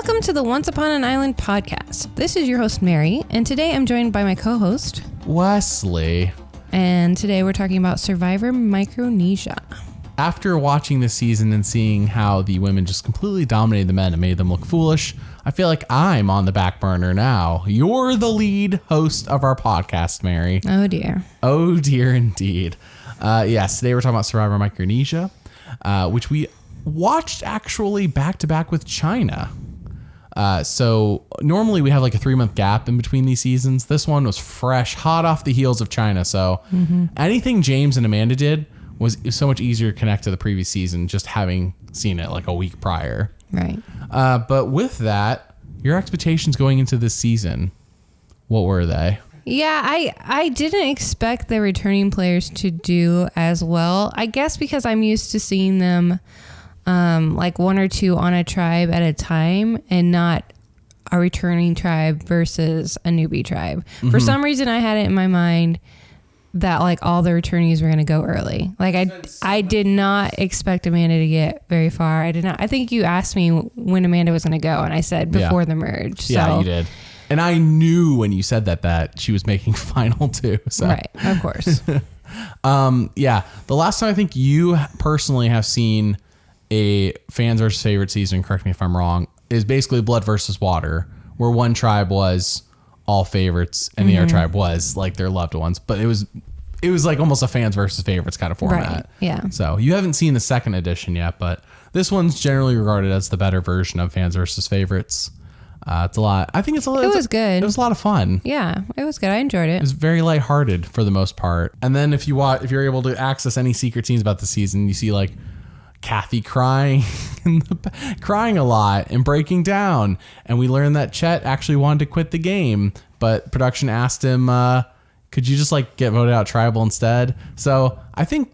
Welcome to the Once Upon an Island podcast. This is your host, Mary, and today I'm joined by my co-host, Wesley. And today we're talking about Survivor Micronesia. After watching this season and seeing how the women just completely dominated the men and made them look foolish, I feel like I'm on the back burner now. You're the lead host of our podcast, Mary. Oh, dear. Oh, dear, indeed. Yes, today we're talking about Survivor Micronesia, which we watched actually back-to-back with China. So normally we have like a 3-month gap in between these seasons. This one was fresh, hot off the heels of China. So anything James and Amanda did was so much easier to connect to the previous season, just having seen it like a week prior. Right. But with that, your expectations going into this season, what were they? Yeah, I didn't expect the returning players to do as well. I guess because I'm used to seeing them like one or two on a tribe at a time and not a returning tribe versus a newbie tribe. For some reason, I had it in my mind that like all the returnees were going to go early. Like I did not expect Amanda to get very far. I did not. I think you asked me when Amanda was going to go, and I said before the merge. So. Yeah, you did. And I knew when you said that she was making final two. So. Right, of course. Yeah, the last time I think you personally have seen a fans versus favorite season, correct me if I'm wrong, is basically blood versus water, where one tribe was all favorites and the other tribe was like their loved ones, but it was like almost a fans versus favorites kind of format. Right. Yeah. So you haven't seen the second edition yet, but this one's generally regarded as the better version of fans versus favorites. It's a lot. I think it was good. It was a lot of fun. Yeah, it was good. I enjoyed it. It was very lighthearted for the most part. And then if you're able to access any secret scenes about the season, you see like Kathy crying crying a lot and breaking down. And we learned that Chet actually wanted to quit the game, but production asked him, could you just like get voted out tribal instead? So I think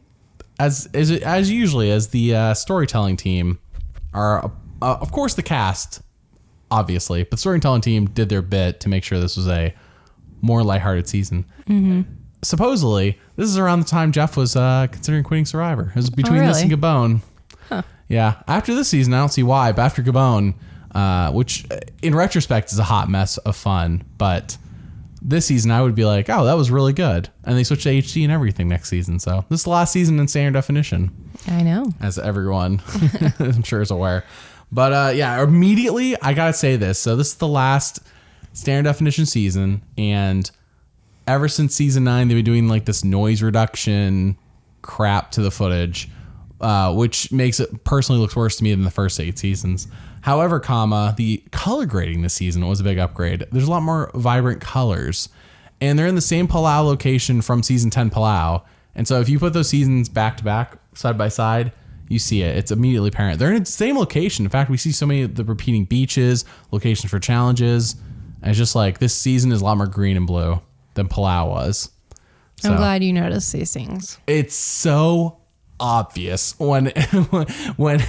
as usually as the storytelling team are, of course the cast, obviously, but storytelling team did their bit to make sure this was a more lighthearted season. Supposedly, this is around the time Jeff was considering quitting Survivor. It was between this and Gabon. Huh. Yeah. After this season, I don't see why, but after Gabon, which in retrospect is a hot mess of fun, but this season I would be like, oh, that was really good. And they switched to HD and everything next season. So this is the last season in standard definition. I know. As everyone I'm sure is aware. But yeah, immediately I got to say this. So this is the last standard definition season. And ever since season 9, they've been doing like this noise reduction crap to the footage, which makes it personally looks worse to me than the first 8 seasons. However, the color grading this season was a big upgrade. There's a lot more vibrant colors, and they're in the same Palau location from season 10 Palau. And so if you put those seasons back to back, side by side, you see it. It's immediately apparent. They're in the same location. In fact, we see so many of the repeating beaches, locations for challenges. And it's just like this season is a lot more green and blue than Palau was. I'm glad you noticed these things. It's so obvious when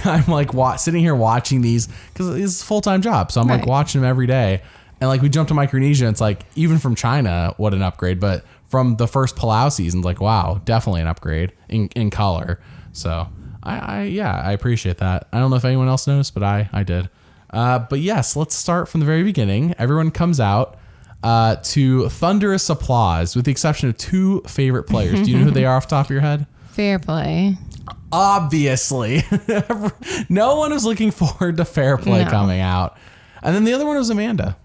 I'm like sitting here watching these, because it's a full-time job. So I'm like watching them every day. And like we jumped to Micronesia, it's like even from China, what an upgrade. But from the first Palau season, like, wow, definitely an upgrade in color. So I appreciate that. I don't know if anyone else noticed, but I did. But yes, let's start from the very beginning. Everyone comes out to thunderous applause, with the exception of 2 favorite players. Do you know who they are off the top of your head? Fair play. Obviously. No one was looking forward to Fair Play coming out. And then the other one was Amanda.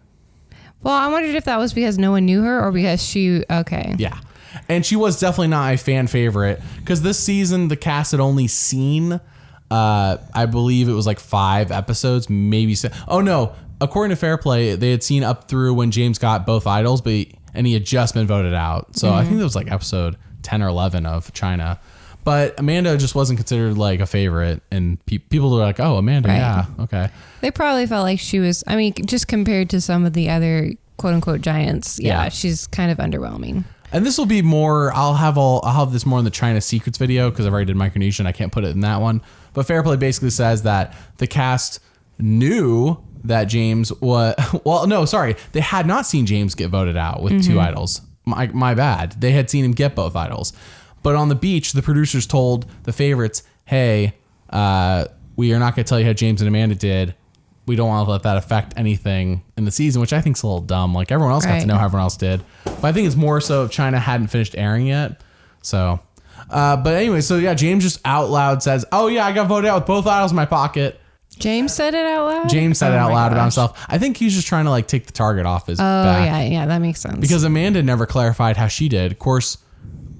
Well, I wondered if that was because no one knew her or because she... Okay. Yeah. And she was definitely not a fan favorite, because this season the cast had only seen, I believe it was like 5 episodes, maybe 6. Oh, no. According to Fair Play, they had seen up through when James got both idols, and he had just been voted out. So I think that was like episode 10 or 11 of China. But Amanda just wasn't considered like a favorite, and people were like, oh, Amanda, yeah, okay. They probably felt like she was, I mean, just compared to some of the other quote unquote giants, she's kind of underwhelming. And this will be more, I'll have this more in the China Secrets video, because I've already did Micronesia and I can't put it in that one. But Fair Play basically says that the cast knew that James was, they had not seen James get voted out with 2 idols. My bad. They had seen him get both idols. But on the beach, the producers told the favorites, hey, we are not going to tell you how James and Amanda did. we don't want to let that affect anything in the season, which I think is a little dumb. Like everyone else got to know how everyone else did. But I think it's more so if China hadn't finished airing yet. So, but anyway, so yeah, James just out loud says, oh yeah, I got voted out with both idols in my pocket. James said it out loud? James said it out loud about himself. I think he's just trying to like take the target off his back. Yeah, that makes sense. Because Amanda never clarified how she did. Of course,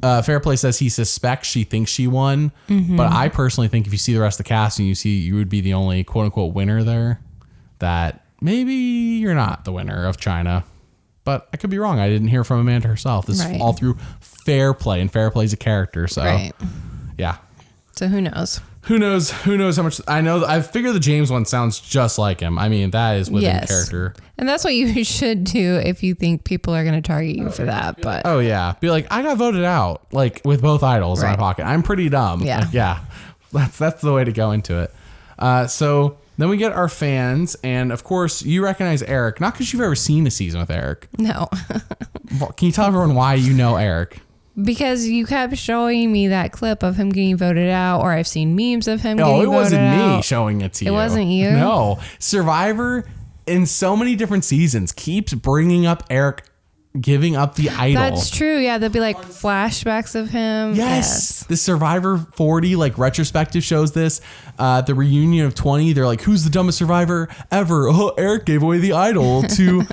Fair Play says he suspects she thinks she won. But I personally think if you see the rest of the cast and you would be the only quote unquote winner there, that maybe you're not the winner of China. But I could be wrong. I didn't hear from Amanda herself. This is all through Fair Play, and Fair Play's a character. So, yeah. So who knows? Who knows how much I know. I figure the James one sounds just like him. I mean, that is within character. And that's what you should do if you think people are going to target you for that. But oh yeah, be like, I got voted out, like with both idols in my pocket. I'm pretty dumb. Yeah. Like, yeah. That's the way to go into it. So then we get our fans, and of course you recognize Eric, not because you've ever seen a season with Eric. No. Can you tell everyone why you know Eric? Because you kept showing me that clip of him getting voted out, or I've seen memes of him getting voted out. No, it wasn't me showing it to you. It wasn't you? No. Survivor, in so many different seasons, keeps bringing up Eric giving up the idol. That's true. Yeah, there'll be like flashbacks of him. Yes. The Survivor 40 like retrospective shows this. The reunion of 20, they're like, who's the dumbest survivor ever? Oh, Eric gave away the idol to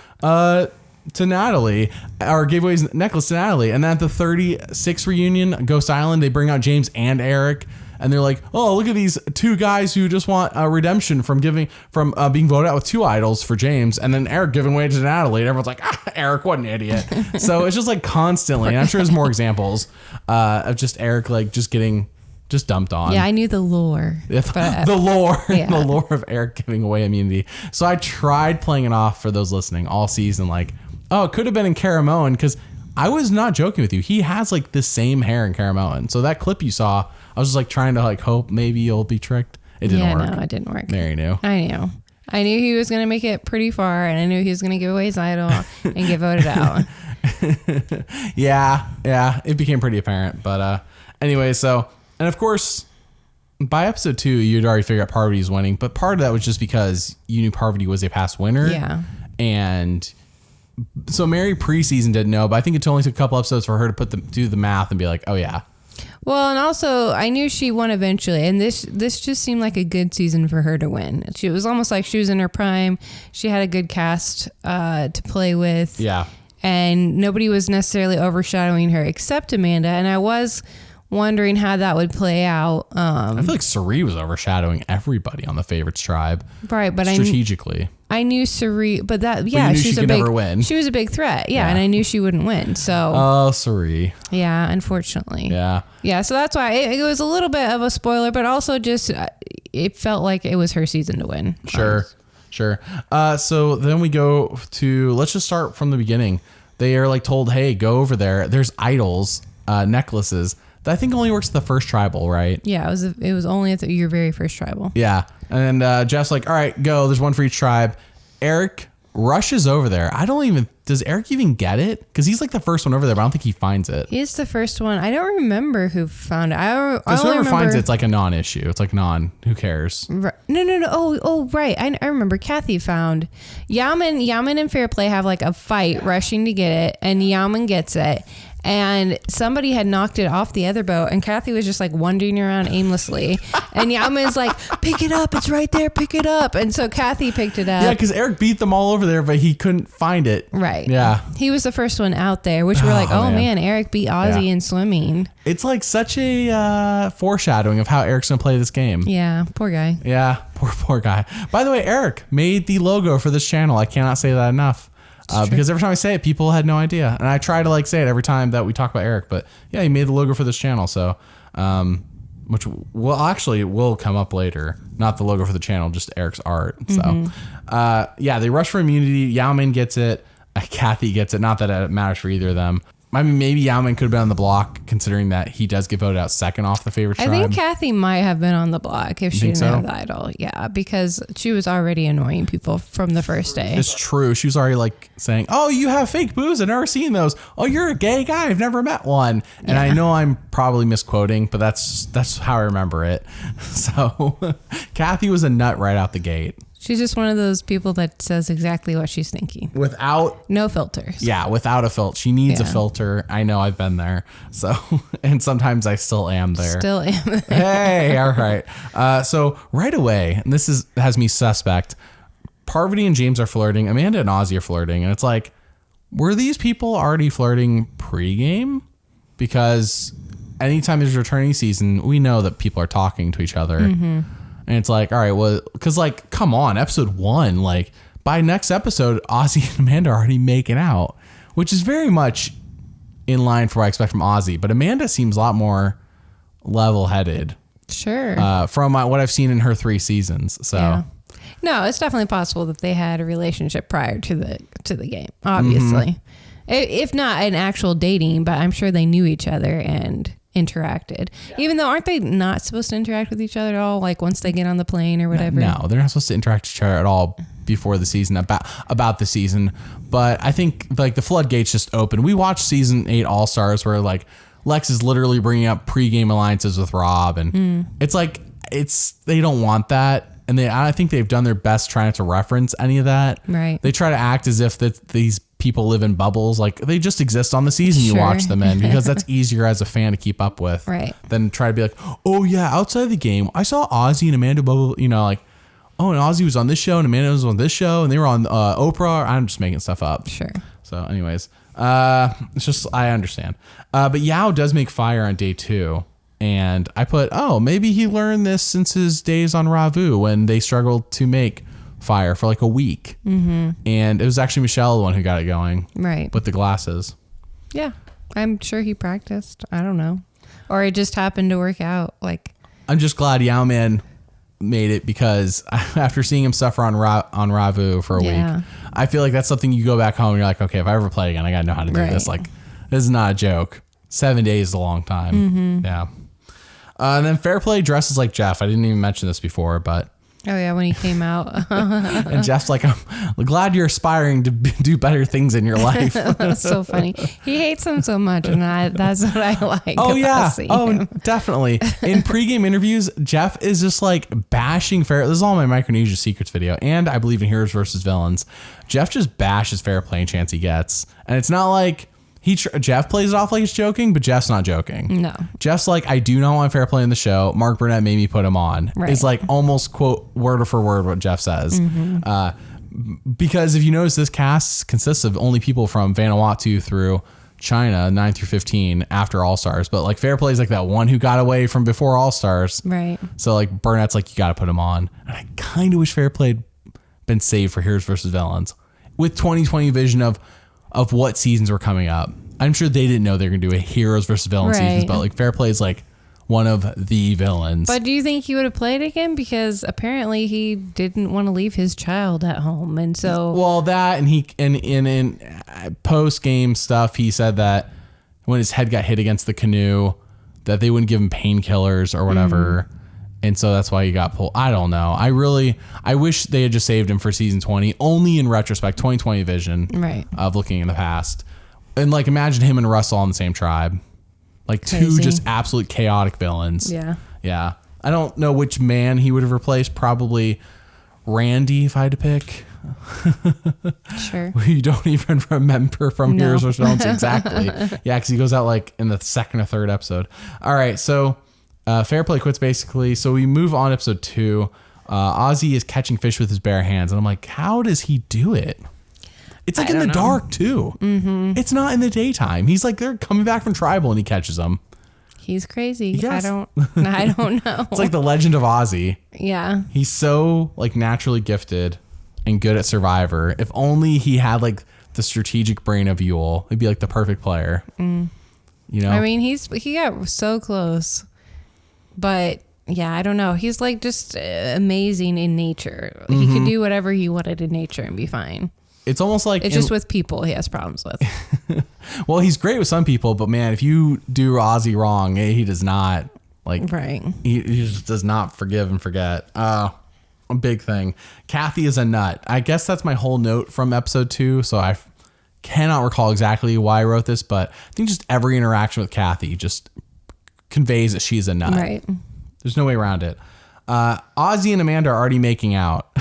Natalie, or gave away his necklace to Natalie. And then at the 36 reunion, Ghost Island, they bring out James and Eric, and they're like, oh, look at these two guys who just want redemption from being voted out with two idols for James, and then Eric giving way to Natalie, and everyone's like, Eric, what an idiot. So it's just like constantly, and I'm sure there's more examples of just Eric like just getting just dumped on. Yeah, I knew the lore. The lore of Eric giving away immunity. So I tried playing it off for those listening all season, like, oh, it could have been in Caramoan, because I was not joking with you. He has like the same hair in Caramoan. So that clip you saw, I was just like trying to like hope maybe you'll be tricked. It didn't work. No, it didn't work. There you knew. I knew he was going to make it pretty far, and I knew he was going to give away his idol and get voted out. Yeah. It became pretty apparent. But anyway, so, and of course, by episode 2, you'd already figured out Parvati was winning. But part of that was just because you knew Parvati was a past winner. Yeah. And so Mary preseason didn't know, but I think it only took a couple episodes for her to do the math and be like, oh yeah. Well, and also I knew she won eventually, and this just seemed like a good season for her to win. It was almost like she was in her prime. She had a good cast to play with. Yeah. And nobody was necessarily overshadowing her except Amanda, and I was wondering how that would play out. I feel like Sari was overshadowing everybody on the Favorites tribe. Right, but strategically. I knew Sari, but that never win. She was a big threat, and I knew she wouldn't win. So Sari. Yeah, unfortunately. Yeah. So that's why it was a little bit of a spoiler, but also just it felt like it was her season to win. Sure. So then we go to, let's just start from the beginning. They are like told, hey, go over there. There's idols, necklaces. That I think only works at the first tribal, right? Yeah, it was only at your very first tribal. Yeah. And Jeff's like, all right, go. There's one for each tribe. Eric rushes over there. Does Eric even get it? Because he's like the first one over there, but I don't think he finds it. He's the first one. I don't remember who found it. Whoever finds it's like a non-issue. It's like who cares? Right. No. Oh, right. I remember Kathy found Yaman and Fair Play have like a fight rushing to get it, and Yaman gets it. And somebody had knocked it off the other boat, and Kathy was just like wandering around aimlessly. And Yaman's like, pick it up. It's right there. Pick it up. And so Kathy picked it up. Yeah, because Eric beat them all over there, but he couldn't find it. Right. Yeah. He was the first one out there, which we're like, oh man, Eric beat Ozzy in swimming. It's like such a foreshadowing of how Eric's going to play this game. Yeah. Poor guy. Yeah. Poor guy. By the way, Eric made the logo for this channel. I cannot say that enough. Because every time I say it, people had no idea. And I try to like say it every time that we talk about Eric. But yeah, he made the logo for this channel. So, which will come up later. Not the logo for the channel, just Eric's art. So, they rush for immunity. Yao Ming gets it. Kathy gets it. Not that it matters for either of them. I mean, maybe Yao Ming could have been on the block, considering that he does get voted out second off the favorite tribe. I think Kathy might have been on the block if she didn't have the idol. Yeah, because she was already annoying people from the first day. It's true. She was already like saying, oh, you have fake boobs. I've never seen those. Oh, you're a gay guy. I've never met one. And I know I'm probably misquoting, but that's how I remember it. So Kathy was a nut right out the gate. She's just one of those people that says exactly what she's thinking. Without no filters. Yeah, without a filter. She needs a filter. I know, I've been there. So, and sometimes I still am there. Still am there. Hey, all right. So right away, and this has me suspect, Parvati and James are flirting. Amanda and Ozzy are flirting. And it's like, were these people already flirting pregame? Because anytime there's a returning season, we know that people are talking to each other. Mm-hmm. And it's like, all right, well, because like, come on, episode 1, like by next episode, Ozzy and Amanda are already making out, which is very much in line for what I expect from Ozzy. But Amanda seems a lot more level-headed. Sure. From what I've seen in her 3 seasons. So. Yeah. No, it's definitely possible that they had a relationship prior to the game, obviously. Mm-hmm. If not an actual dating, but I'm sure they knew each other and interacted. Yeah. Even though, aren't they not supposed to interact with each other at all? Like once they get on the plane or whatever? No, they're not supposed to interact with each other at all before the season, about the season. But I think like the floodgates just open. We watched season 8 All-Stars where like Lex is literally bringing up pregame alliances with Rob. And it's like, they don't want that. And I think they've done their best trying not to reference any of that. Right. They try to act as if these people live in bubbles. Like they just exist on the season you watch them in, because that's easier as a fan to keep up with. Right. Than try to be like, oh yeah, outside the game, I saw Ozzy and Amanda bubble, like, oh, and Ozzy was on this show and Amanda was on this show and they were on Oprah. I'm just making stuff up. Sure. So anyways, it's just, I understand. But Yao does make fire on day 2. And I put, maybe he learned this since his days on Ravu when they struggled to make fire for like a week. Mm-hmm. And it was actually Michelle, the one who got it going. Right. With the glasses. Yeah. I'm sure he practiced. I don't know. Or it just happened to work out. Like, I'm just glad Yao Man made it, because after seeing him suffer on Ravu for a week, I feel like that's something you go back home and you're like, okay, if I ever play again, I got to know how to do this. Like, this is not a joke. 7 days is a long time. Mm-hmm. Yeah. And then Fairplay dresses like Jeff. I didn't even mention this before, but. Oh, yeah, when he came out. And Jeff's like, I'm glad you're aspiring to do better things in your life. That's so funny. He hates him so much, and that's what I like. Oh, yeah. Him. Definitely. In pregame interviews, Jeff is just like bashing Fair. This is all my Micronesia Secrets video, and I believe in Heroes versus Villains. Jeff just bashes Fairplay any chance he gets. And it's not like. Jeff plays it off like he's joking, but Jeff's not joking. No. Jeff's like, I do not want Fairplay in the show. Mark Burnett made me put him on. Right. It's like almost quote word for word what Jeff says. Mm-hmm. Because if you notice, this cast consists of only people from Vanuatu through China, 9 through 15 after All-Stars. But like Fairplay is like that one who got away from before All-Stars. Right. So like Burnett's like, you got to put him on. And I kind of wish Fairplay had been saved for Heroes versus Villains with 2020 vision of what seasons were coming up. I'm sure they didn't know they were going to do a Heroes versus Villains seasons, but like Fairplay is like one of the villains. But do you think he would have played again? Because apparently he didn't want to leave his child at home. And so. Well, that and he in post game stuff, he said that when his head got hit against the canoe, that they wouldn't give him painkillers or whatever. And so that's why he got pulled. I don't know. I wish they had just saved him for season 20, only in retrospect, 2020 vision of looking in the past. And like, imagine him and Russell on the same tribe, like two just absolute chaotic villains. Yeah. Yeah. I don't know which man he would have replaced. Probably Randy, if I had to pick. Sure. You don't even remember from Heroes vs. Villains. Exactly. Yeah. Cause he goes out like in the 2nd or 3rd episode. All right. So, Fairplay quits basically. So we move on to episode 2. Ozzy is catching fish with his bare hands. And I'm like, how does he do it? It's like in the dark too. Mm-hmm. It's not in the daytime. He's like, they're coming back from tribal and he catches them. He's crazy. Yes. I don't know. It's like the legend of Ozzy. Yeah. He's so like naturally gifted and good at Survivor. If only he had like the strategic brain of Yule, he'd be like the perfect player. You know? I mean, he got so close. But yeah, I don't know. He's like just amazing in nature. He could do whatever he wanted in nature and be fine. It's almost like it's just with people he has problems with. Well, he's great with some people, but man, if you do Ozzy wrong, he does not like. Right. He just does not forgive and forget. A big thing. Kathy is a nut. I guess that's my whole note from episode 2. So I cannot recall exactly why I wrote this, but I think just every interaction with Kathy just conveys that she's a nut. Right. There's no way around it. Ozzy and Amanda are already making out.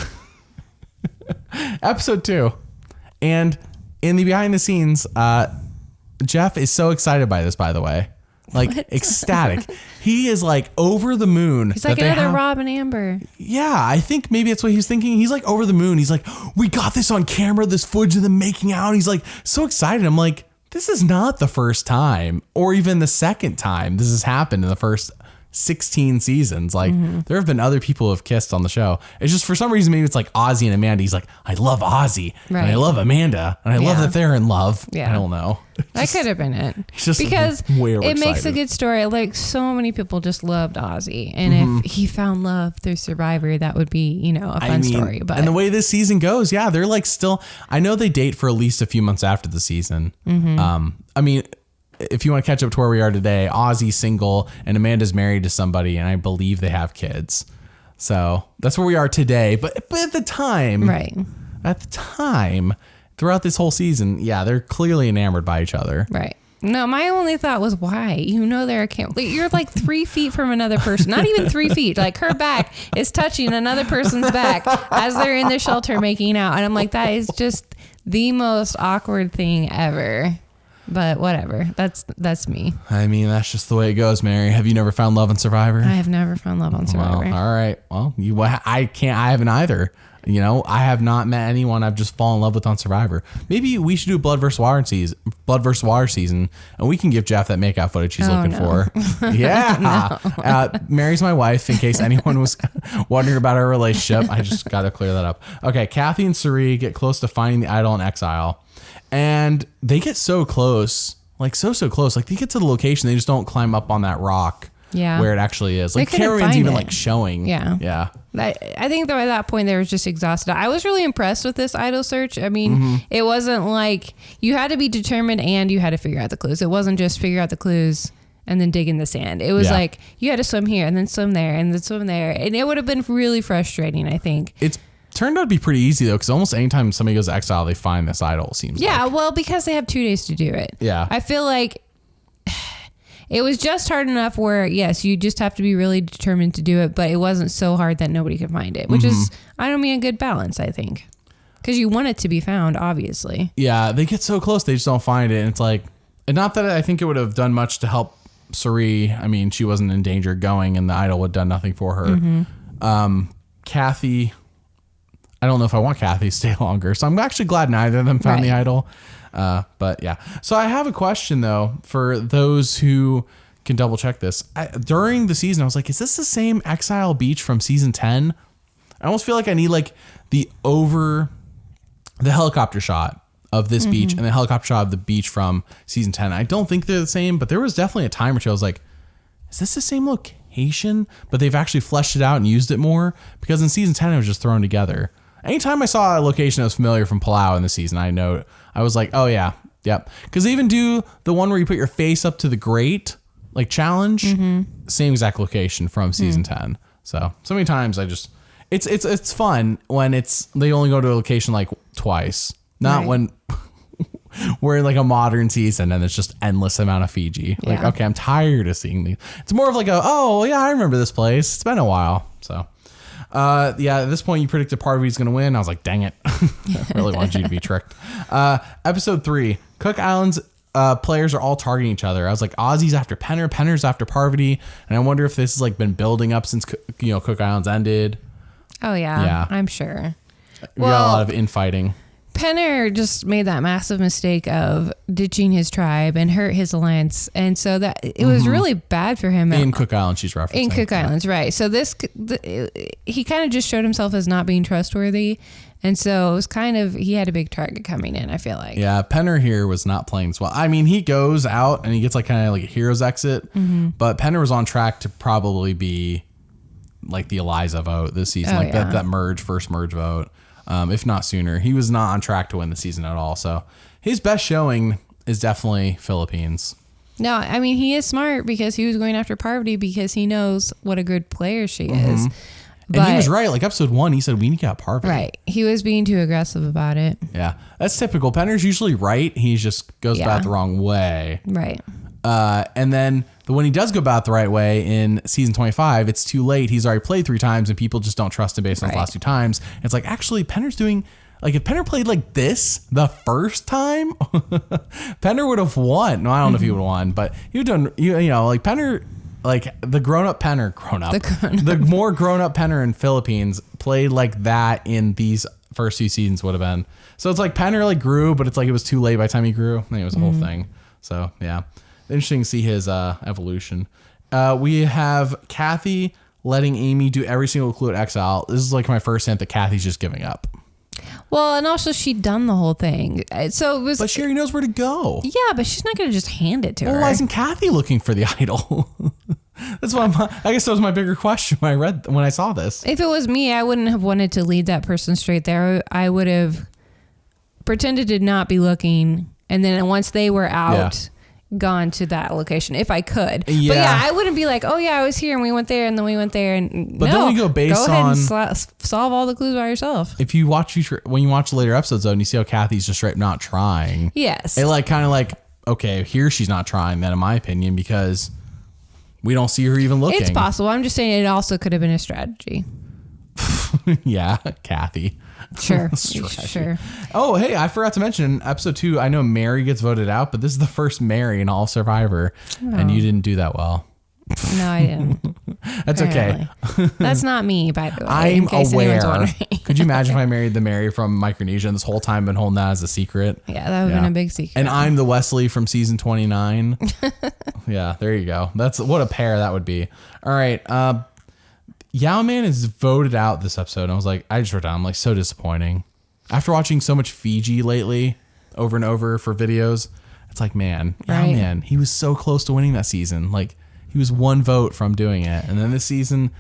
Episode 2. And in the behind the scenes, Jeff is so excited by this, by the way. Like, ecstatic. He is like over the moon. He's like another Rob and Amber. Yeah, I think maybe that's what he was thinking. He's like over the moon. He's like, we got this on camera, this footage of them making out. He's like so excited. I'm like, this is not the first time or even the second time this has happened in the first 16 seasons. Like there have been other people who have kissed on the show. It's just for some reason, maybe it's like Ozzy and Amanda. He's like, I love Ozzy and I love Amanda and I love that they're in love. Yeah. I don't know. That could have been it. Just because it makes a good story. Like so many people just loved Ozzy. And if he found love through Survivor, that would be, you know, a fun story. But and the way this season goes, yeah, they're like still, I know they date for at least a few months after the season. I mean, if you want to catch up to where we are today, Ozzy's single and Amanda's married to somebody, and I believe they have kids. So that's where we are today. But at the time, throughout this whole season, yeah, they're clearly enamored by each other. Right. No, my only thought was why? You know they're a camp. You're like 3 feet from another person. Not even 3 feet. Like her back is touching another person's back as they're in the shelter making out. And I'm like, that is just the most awkward thing ever. But whatever. That's me. I mean, that's just the way it goes, Mary. Have you never found love on Survivor? I have never found love on Survivor. Well, all right. Well, I haven't either. You know, I have not met anyone I've just fallen in love with on Survivor. Maybe we should do Blood vs. Water season, and we can give Jeff that makeout footage he's looking for. Yeah. Mary's my wife, in case anyone was wondering about our relationship. I just got to clear that up. Okay, Kathy and Suri get close to finding the idol in exile. And they get so close, like so close. Like they get to the location, they just don't climb up on that rock where it actually is. Like cameraman's even like showing. Yeah. Yeah. I think that at that point they were just exhausted. I was really impressed with this idol search. I mean, it wasn't like you had to be determined and you had to figure out the clues. It wasn't just figure out the clues and then dig in the sand. It was like you had to swim here and then swim there and then swim there. And it would have been really frustrating, I think. It's turned out to be pretty easy though, because almost anytime somebody goes to exile, they find this idol. Seems like. Well, because they have 2 days to do it. Yeah, I feel like it was just hard enough where yes, you just have to be really determined to do it, but it wasn't so hard that nobody could find it, which is I don't mean a good balance. I think because you want it to be found, obviously. Yeah, they get so close, they just don't find it, and it's like, and not that I think it would have done much to help Suri. I mean, she wasn't in danger going, and the idol would have done nothing for her. Kathy. I don't know if I want Kathy to stay longer. So I'm actually glad neither of them found the idol. But yeah. So I have a question though, for those who can double check this. During the season, I was like, is this the same Exile Beach from season 10? I almost feel like I need like the helicopter shot of this beach and the helicopter shot of the beach from season 10. I don't think they're the same, but there was definitely a time or two I was like, is this the same location? But they've actually fleshed it out and used it more, because in season 10 it was just thrown together. Anytime I saw a location that was familiar from Palau in the season, I was like, oh yeah, yep. Because they even do the one where you put your face up to the grate, like challenge, same exact location from season 10. So many times it's fun when they only go to a location like twice, not when we're in like a modern season and it's just endless amount of Fiji. Like, okay, I'm tired of seeing these. It's more of like oh yeah, I remember this place. It's been a while. So. At this point you predicted Parvati's going to win. I was like, dang it. I really wanted you to be tricked. Episode 3, Cook Island's players are all targeting each other. I was like, Ozzy's after Penner's after Parvati. And I wonder if this has like been building up since, Cook Island's ended. Oh yeah. I'm sure. We got a lot of infighting. Penner just made that massive mistake of ditching his tribe and hurt his alliance, and so that it was really bad for him. In Cook Island, she's referencing. In Cook Islands, right. So he kind of just showed himself as not being trustworthy, and so it was he had a big target coming in, I feel like. Yeah, Penner here was not playing as well. I mean, he goes out and he gets like kind of like a hero's exit, but Penner was on track to probably be like the Eliza vote this season, that first merge vote. If not sooner. He was not on track to win the season at all. So his best showing is definitely Philippines. No, I mean, he is smart because he was going after Parvati because he knows what a good player she is. But, and he was right. Like episode 1, he said, we need to get Parvati. Right. He was being too aggressive about it. Yeah. That's typical. Penner's usually right. He just goes about the wrong way. Right. And then when he does go about the right way in season 25, it's too late. He's already played 3 times and people just don't trust him based on the last 2 times. It's like, actually, Penner's doing Like if Penner played like this the first time, Penner would have won. No, I don't know if he would have won, but he would have done, you know, like Penner, like the the more grown up Penner in Philippines played like that in these first 2 seasons would have been. So it's like Penner like grew, but it's like it was too late by the time he grew. I think it was a whole thing. So yeah, interesting to see his evolution. We have Kathy letting Amy do every single clue at Exile. This is like my first hint that Kathy's just giving up. Well, and also she'd done the whole thing. So it was. But she already knows where to go. Yeah, but she's not going to just hand it to her. Why isn't Kathy looking for the idol? That's what I guess that was my bigger question when I saw this. If it was me, I wouldn't have wanted to lead that person straight there. I would have pretended to not be looking, and then once they were out, gone to that location if I could. Yeah. But yeah, I wouldn't be like, oh yeah, I was here and we went there and then we went there and but then we go based ahead and solve all the clues by yourself. If you watch when you watch the later episodes though, and you see how Kathy's just straight not trying. Yes. It like kind of like, okay, here she's not trying then in my opinion because we don't see her even looking. It's possible. I'm just saying it also could have been a strategy. Yeah, Kathy. Sure. Sure. Oh, hey, I forgot to mention in episode 2, I know Mary gets voted out, but this is the first Mary in all Survivor, and you didn't do that well. No, I didn't. That's apparently. Okay. That's not me, by the way. I'm aware. Could you imagine if I married the Mary from Micronesia and this whole time been holding that as a secret? Yeah, that would have been a big secret. And I'm the Wesley from season 29. Yeah, there you go. That's what a pair that would be. All right. Yao Man is voted out this episode. And I was like, I just wrote down, I'm like, so disappointing. After watching so much Fiji lately, over and over for videos, it's like, man, Yao Man, he was so close to winning that season. Like, he was 1 vote from doing it. And then this season,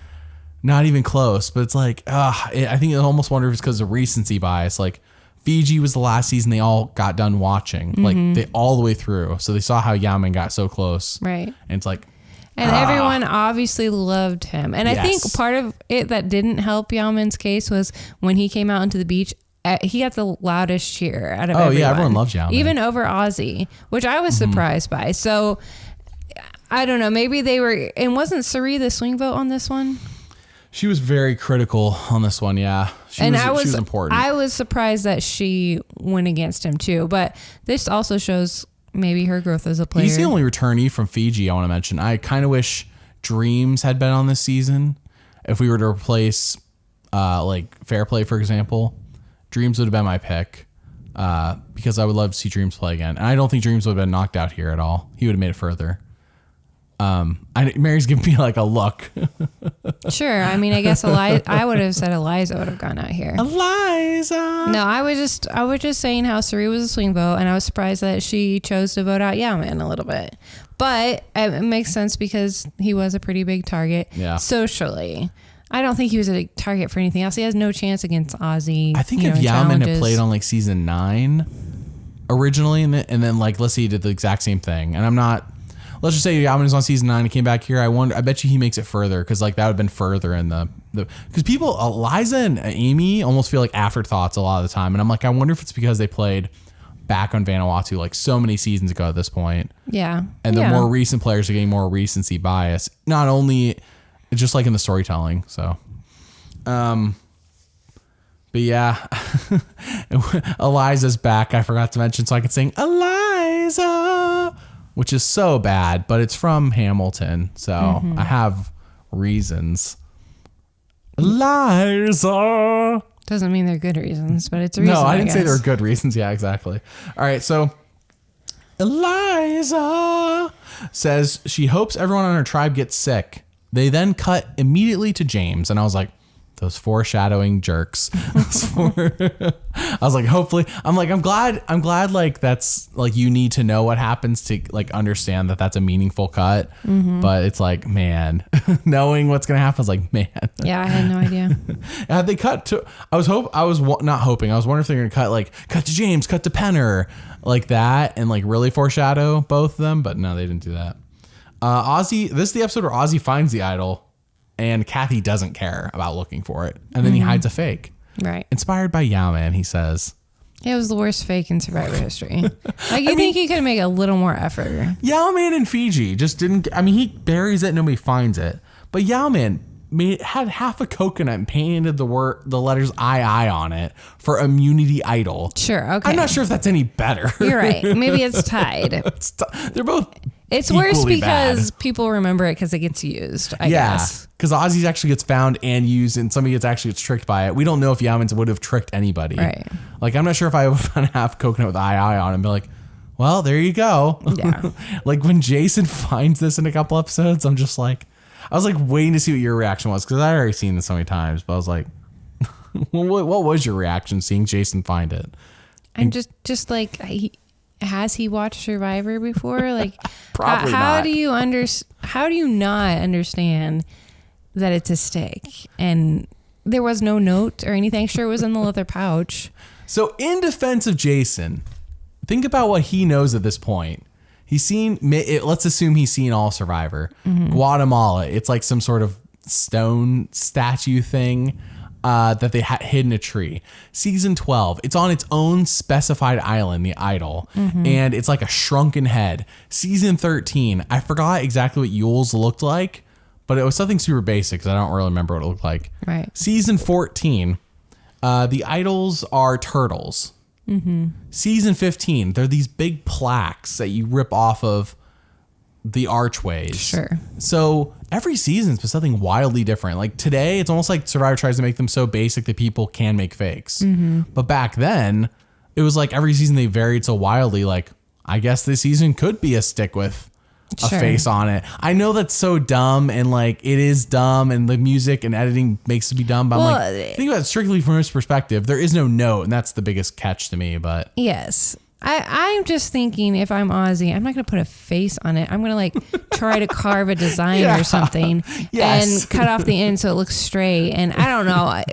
not even close. But it's like, I think I almost wonder if it's because of recency bias. Like, Fiji was the last season they all got done watching. Like, they all the way through. So they saw how Yao Man got so close. Right. And it's like, and everyone obviously loved him. And I think part of it that didn't help Yao Man's case was when he came out into the beach, he got the loudest cheer out of everyone. Oh, yeah, everyone loves Yao Man. Even over Ozzy, which I was surprised by. So, I don't know. Maybe they were... And wasn't Suri the swing vote on this one? She was very critical on this one, yeah. She was important. I was surprised that she went against him, too. But this also shows... maybe her growth as a player. He's the only returnee from Fiji I want to mention. I kind of wish Dreams had been on this season. If we were to replace like Fair Play, for example, Dreams would have been my pick because I would love to see Dreams play again. And I don't think Dreams would have been knocked out here at all. He would have made it further. Mary's giving me like a look. Sure. I mean, I guess I would have said Eliza would have gone out here. Eliza. No, I was just saying how Suri was a swing vote, and I was surprised that she chose to vote out Yao Man a little bit. But it makes sense because he was a pretty big target socially. I don't think he was a target for anything else. He has no chance against Ozzy. I think if Yao Man had played on like season 9 originally, and then like let's say he did the exact same thing, and I'm not. Let's just say Yao Man is on season 9. He came back here. I bet you he makes it further because like that would have been further in the because people Eliza and Amy almost feel like afterthoughts a lot of the time, and I'm like I wonder if it's because they played back on Vanuatu like so many seasons ago at this point. Yeah, and the more recent players are getting more recency bias, not only just like in the storytelling. So, but yeah, Eliza's back. I forgot to mention, so I could sing Eliza. Which is so bad, but it's from Hamilton, so I have reasons. Eliza. Doesn't mean they're good reasons, but it's a reason. No, I didn't say they were good reasons. Yeah, exactly. All right, so Eliza says she hopes everyone on her tribe gets sick. They then cut immediately to James, and I was like, those foreshadowing jerks. I was like, hopefully, I'm glad like that's like you need to know what happens to like understand that that's a meaningful cut. But it's like, man, knowing what's gonna happen is like, man. Yeah, I had no idea. Had they cut to, I was not hoping. I was wondering if they're gonna cut to James, cut to Penner, like that, and like really foreshadow both of them. But no, they didn't do that. Ozzy. This is the episode where Ozzy finds the idol. And Kathy doesn't care about looking for it. And then he hides a fake. Right. Inspired by Yao Man, he says. It was the worst fake in Survivor history. Like, you think he could make a little more effort. Yao Man in Fiji just didn't... I mean, he buries it, nobody finds it. But Yao Man had half a coconut and painted the letters II on it for immunity idol. Sure, okay. I'm not sure if that's any better. You're right. Maybe it's tied. They're both. It's worse because bad. people remember it because it gets used, I guess. Because Ozzy actually gets found and used, and somebody gets tricked by it. We don't know if Yamens would have tricked anybody. Right. Like, I'm not sure if I would found half coconut with II on it and be like, well, there you go. Yeah. Like, when Jason finds this in a couple episodes, I'm just like, I was like waiting to see what your reaction was because I'd already seen this so many times, but I was like, what was your reaction seeing Jason find it? I'm just like, has he watched Survivor before? Like, Probably how not. How do you not understand that it's a stick? And there was no note or anything. Sure, it was in the leather pouch. So in defense of Jason, think about what he knows at this point. He's seen, let's assume he's seen all Survivor. Guatemala, it's like some sort of stone statue thing that they hid in a tree. Season 12, it's on its own specified island, the Idol, and it's like a shrunken head. Season 13, I forgot exactly what Yule's looked like, but it was something super basic because I don't really remember what it looked like. Right. Season 14, the idols are turtles. Season 15, they're these big plaques that you rip off of the archways. Sure. So every season's been something wildly different. Like today, it's almost like Survivor tries to make them so basic that people can make fakes. But back then, it was like every season they varied so wildly. Like, I guess this season could be a stick with a face on it. I know that's so dumb, and like it is dumb, and the music and editing makes it be dumb. But I'm like, think about it strictly from his perspective. There is no note, and that's the biggest catch to me. But yes, I'm just thinking if I'm Ozzy, I'm not going to put a face on it. I'm going to like try to carve a design or something and cut off the end so it looks straight. And I don't know.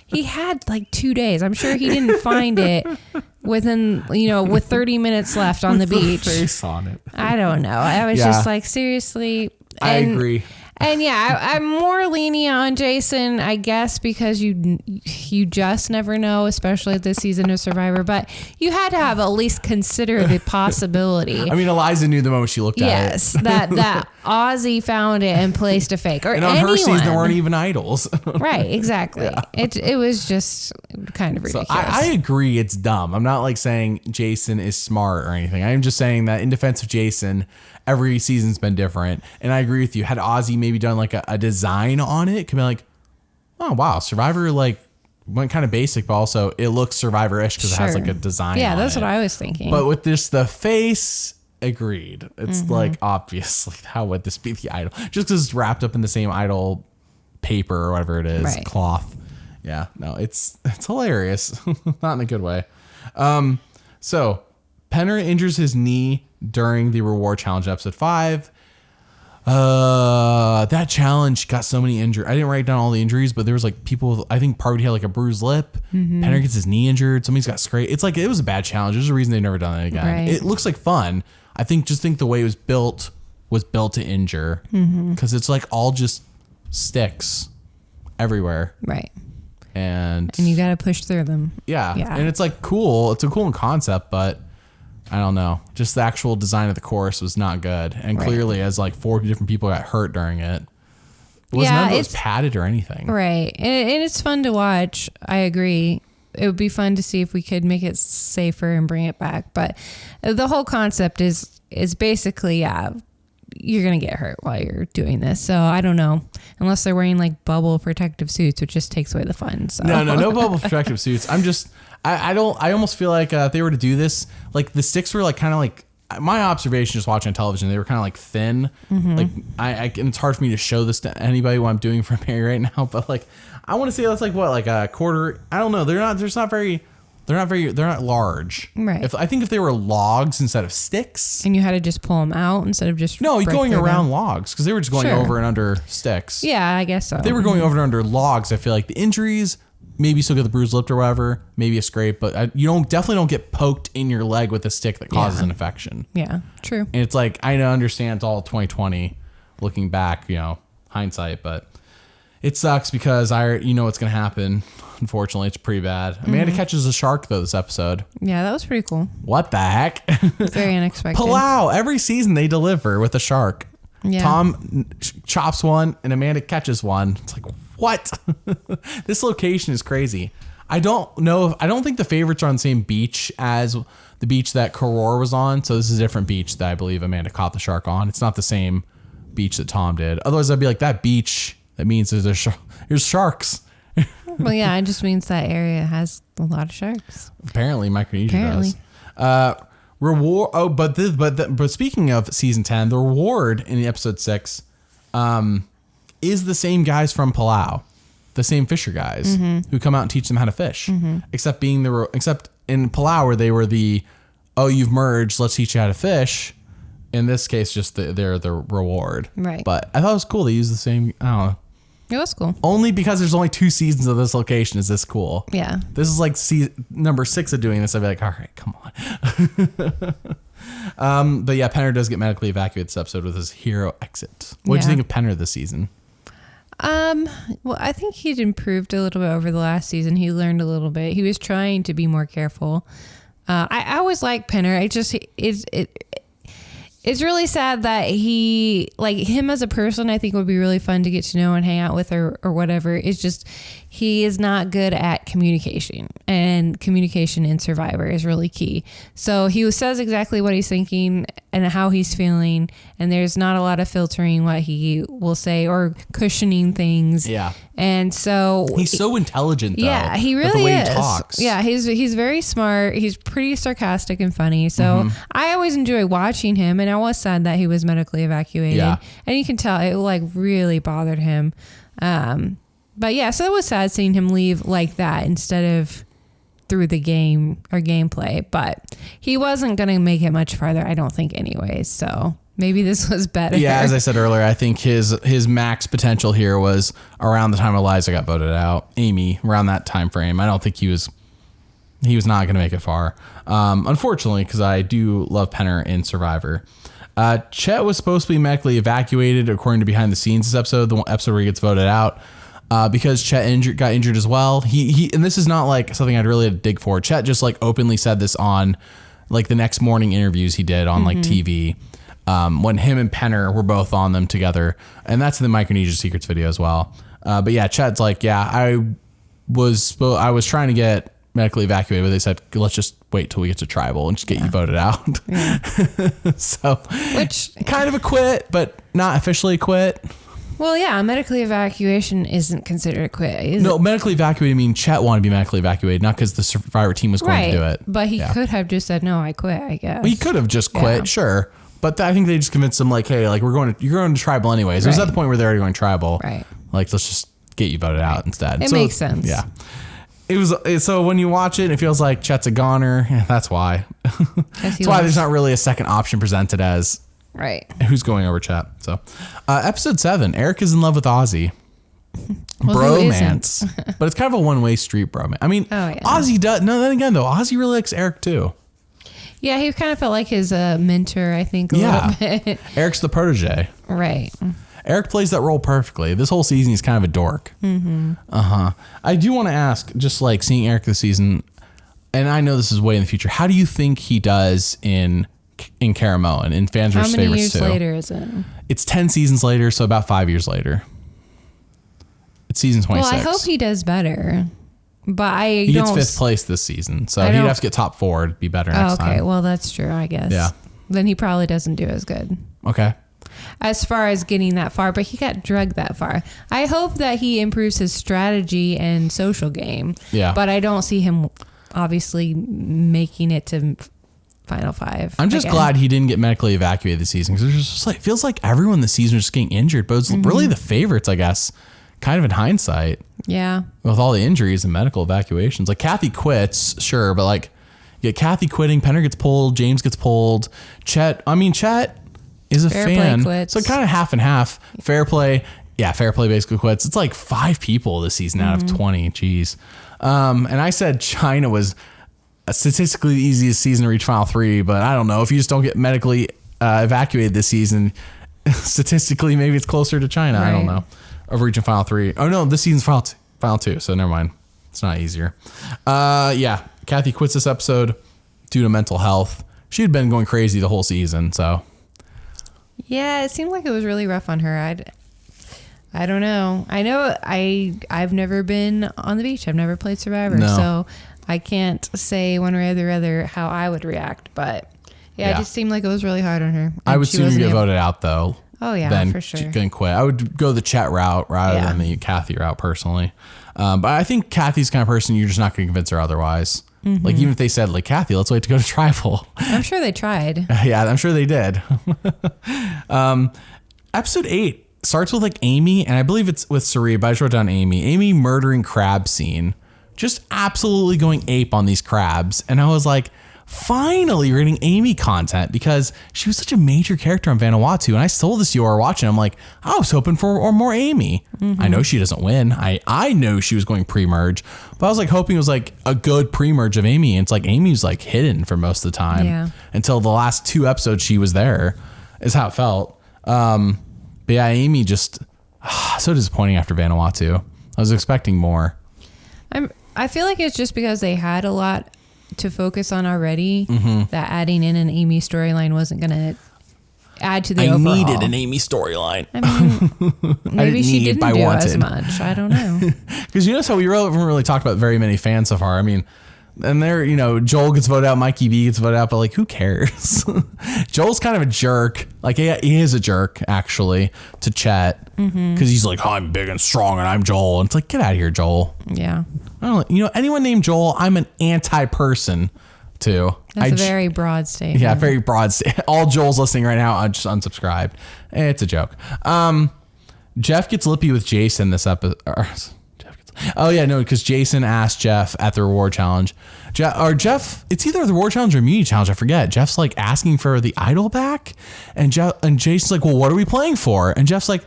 He had like 2 days. I'm sure he didn't find it within, with 30 minutes left on the beach. Face on it. I don't know. I was just like, seriously. I agree. And I'm more lenient on Jason, I guess, because you just never know, especially this season of Survivor. But you had to have at least consider the possibility. I mean, Eliza knew the moment she looked at it. Yes, that Ozzy found it and placed a fake, or and on anyone. her season there weren't even idols. Right, exactly. Yeah. It was just kind of ridiculous. So I agree, it's dumb. I'm not like saying Jason is smart or anything. I'm just saying that in defense of Jason, every season's been different. And I agree with you. Had Ozzy maybe done like a design on it, could be like, oh wow, Survivor like went kind of basic, but also it looks Survivor-ish because it has like a design. Yeah, on that's it. what I was thinking. But with this, the face, agreed. It's like obviously how would this be the idol? Just because it's wrapped up in the same idol paper or whatever it is, right. Cloth. Yeah, no, it's hilarious, not in a good way. So Penner injures his knee during the reward challenge, episode 5. That challenge got so many injuries. I didn't write down all the injuries, but there was like people with, I think Parvati had like a bruised lip. Penner gets his knee injured. Somebody's got scraped. It's like, it was a bad challenge. There's a reason they've never done it again. Right. It looks like fun. I think the way it was built to injure, because it's like all just sticks everywhere. Right. And you got to push through them. Yeah. And it's like cool. It's a cool concept, but I don't know. Just the actual design of the course was not good. And clearly, as like 4 different people got hurt during it, none of it was padded or anything. Right. And it's fun to watch. I agree. It would be fun to see if we could make it safer and bring it back. But the whole concept is basically, you're going to get hurt while you're doing this. So I don't know. Unless they're wearing like bubble protective suits, which just takes away the fun. So. No bubble protective suits. I almost feel like if they were to do this, like the sticks were like kind of like, my observation just watching on television, they were kind of like thin. Like and it's hard for me to show this to anybody what I'm doing for Mary right now, but like I want to say that's like what, like a quarter. I don't know. They're not large. Right. I think if they were logs instead of sticks. And you had to just pull them out instead of just No, you're going around them. logs because they were just going over and under sticks. Yeah, I guess so. If they were going over and under logs, I feel like the injuries, maybe you still get the bruised lip or whatever, maybe a scrape, but you definitely don't get poked in your leg with a stick that causes an infection. Yeah, true. And it's like, I understand it's all 2020 looking back, hindsight, but it sucks because you know what's going to happen. Unfortunately, it's pretty bad. Amanda catches a shark though this episode. Yeah, that was pretty cool. What the heck? Very unexpected. Palau. Every season they deliver with a shark. Yeah. Tom chops one and Amanda catches one. It's like, what? This location is crazy. I don't think the favorites are on the same beach as the beach that Karor was on. So this is a different beach that I believe Amanda caught the shark on. It's not the same beach that Tom did. Otherwise, I'd be like, that beach, that means there's sharks. Well, yeah, it just means that area has a lot of sharks. Apparently, Micronesia does. Reward. Oh, but speaking of season 10, the reward in episode 6 is the same guys from Palau, the same fisher guys who come out and teach them how to fish. Except in Palau where they were you've merged, let's teach you how to fish. In this case, just they're the reward. Right. But I thought it was cool. They use the same. I don't know. It was cool. Only because there's only 2 seasons of this location is this cool. Yeah. This is like number 6 of doing this. I'd be like, all right, come on. But yeah, Penner does get medically evacuated this episode with his hero exit. What do you think of Penner this season? Well, I think he'd improved a little bit over the last season. He learned a little bit. He was trying to be more careful. I always like Penner. It's really sad that him as a person, I think would be really fun to get to know and hang out with or whatever. It's just, he is not good at communication, and communication in Survivor is really key. So he says exactly what he's thinking and how he's feeling, and there's not a lot of filtering what he will say or cushioning things. Yeah. And so he's so intelligent though. Yeah, he really the way is. He talks. Yeah, he's very smart. He's pretty sarcastic and funny. So I always enjoy watching him, and I was sad that he was medically evacuated. Yeah. And you can tell it really bothered him. But yeah, so it was sad seeing him leave like that instead of through the game or gameplay. But he wasn't going to make it much farther, I don't think, anyways. So maybe this was better. Yeah, as I said earlier, I think his max potential here was around the time Eliza got voted out. Amy, around that time frame. I don't think he was not going to make it far. Unfortunately, because I do love Penner in Survivor. Chet was supposed to be medically evacuated according to behind the scenes this episode, the episode where he gets voted out. Because Chet got injured as well. He and this is not like something I'd really dig for. Chet just like openly said this on like the next morning interviews he did on like TV. When him and Penner were both on them together, and that's in the Micronesia Secrets video as well. But yeah, Chet's like, yeah, I was trying to get medically evacuated, but they said, let's just wait till we get to tribal and just get you voted out. Yeah. So, which kind of a quit, but not officially a quit. Well, yeah, medically evacuation isn't considered a quit. No, medically evacuated mean Chet wanted to be medically evacuated, not because the Survivor team was going to do it. But he could have just said, no, I quit, I guess. Well, he could have just quit, sure. But I think they just convinced him, like, hey, like, you're going to tribal anyways. It was at the point where they're already going tribal. Right. Like, let's just get you voted out instead. It makes sense. Yeah. So when you watch it, it feels like Chet's a goner. Yeah, that's why. That's why there's not really a second option presented as who's going over Chet. So episode 7, Eric is in love with Ozzy. Well, bromance. But it's kind of a one-way street bromance. I mean, Ozzy does. No, then again, though, Ozzy really likes Eric, too. Yeah, he kind of felt like his mentor, I think, a little bit. Eric's the protege. Right. Eric plays that role perfectly. This whole season, he's kind of a dork. I do want to ask, just like seeing Eric this season, and I know this is way in the future, how do you think he does in Caramoan, in Fans vs. Favorites 2? How many years later is it? It's 10 seasons later, so about 5 years later. It's season 26. Well, I hope he does better. But he gets 5th place this season, so he'd have to get top 4 to be better next time. Okay, well, that's true, I guess. Yeah. Then he probably doesn't do as good. Okay. As far as getting that far, but he got drugged that far. I hope that he improves his strategy and social game. Yeah. But I don't see him obviously making it to Final 5. I'm just glad he didn't get medically evacuated this season, because just like feels like everyone this season is just getting injured, but it's really the favorites, I guess, kind of in hindsight. Yeah. With all the injuries and medical evacuations. Like Kathy quits, sure, but like you get Kathy quitting, Penner gets pulled, James gets pulled, Chet is a fan. So kind of half and half. Fair Play basically quits. It's like 5 people this season out of 20. Jeez. And I said China was statistically the easiest season to reach Final 3, but I don't know. If you just don't get medically evacuated this season, statistically maybe it's closer to China. Right. I don't know. Of reaching Final 3. Oh no, this season's Final 2, so never mind. It's not easier. Kathy quits this episode due to mental health. She had been going crazy the whole season, so Yeah, it seemed like it was really rough on her. I don't know. I know I've never been on the beach. I've never played Survivor, No. so I can't say one way or the other how I would react. But yeah, it just seemed like it was really hard on her. I would sooner get voted out though. Oh yeah, than for sure. Than quit. I would go the Chet route rather than the Kathy route personally. But I think Kathy's the kind of person you're just not going to convince her otherwise. Like even if they said like, Kathy, let's wait to go to tribal. I'm sure they tried. Yeah, I'm sure they did. Episode 8 starts with like Amy, and I believe it's with Sari, but I just wrote down Amy. Amy murdering crab scene. Just absolutely going ape on these crabs. And I was like, finally you're getting Amy content, because she was such a major character on Vanuatu. And I told this you were watching. I'm like, I was hoping for more Amy. I know she doesn't win. I know she was going pre-merge, but I was like hoping it was like a good pre-merge of Amy. And it's like Amy was like hidden for most of the time until the last 2 episodes she was there, is how it felt. But yeah, Amy just so disappointing after Vanuatu. I was expecting more. I feel like it's just because they had a lot to focus on already that adding in an Amy storyline wasn't going to add to the overall. I needed an Amy storyline. I mean, maybe she didn't do as much. I don't know. Because you notice how we haven't really talked about very many fans so far. I mean, and there, Joel gets voted out, Mikey B gets voted out, but like, who cares? Joel's kind of a jerk. Like, he is a jerk, actually, to Chet. Because he's like, I'm big and strong and I'm Joel. And it's like, get out of here, Joel. Yeah. I don't know. Anyone named Joel, I'm an anti-person to. That's a very broad statement. Yeah, very broad statement. All Joel's listening right now, I just unsubscribed. It's a joke. Jeff gets lippy with Jason this episode. Oh yeah, no, because Jason asked Jeff at the reward challenge. Jeff, it's either the reward challenge or immunity challenge, I forget. Jeff's like asking for the idol back, and Jason's like, well, what are we playing for? And Jeff's like,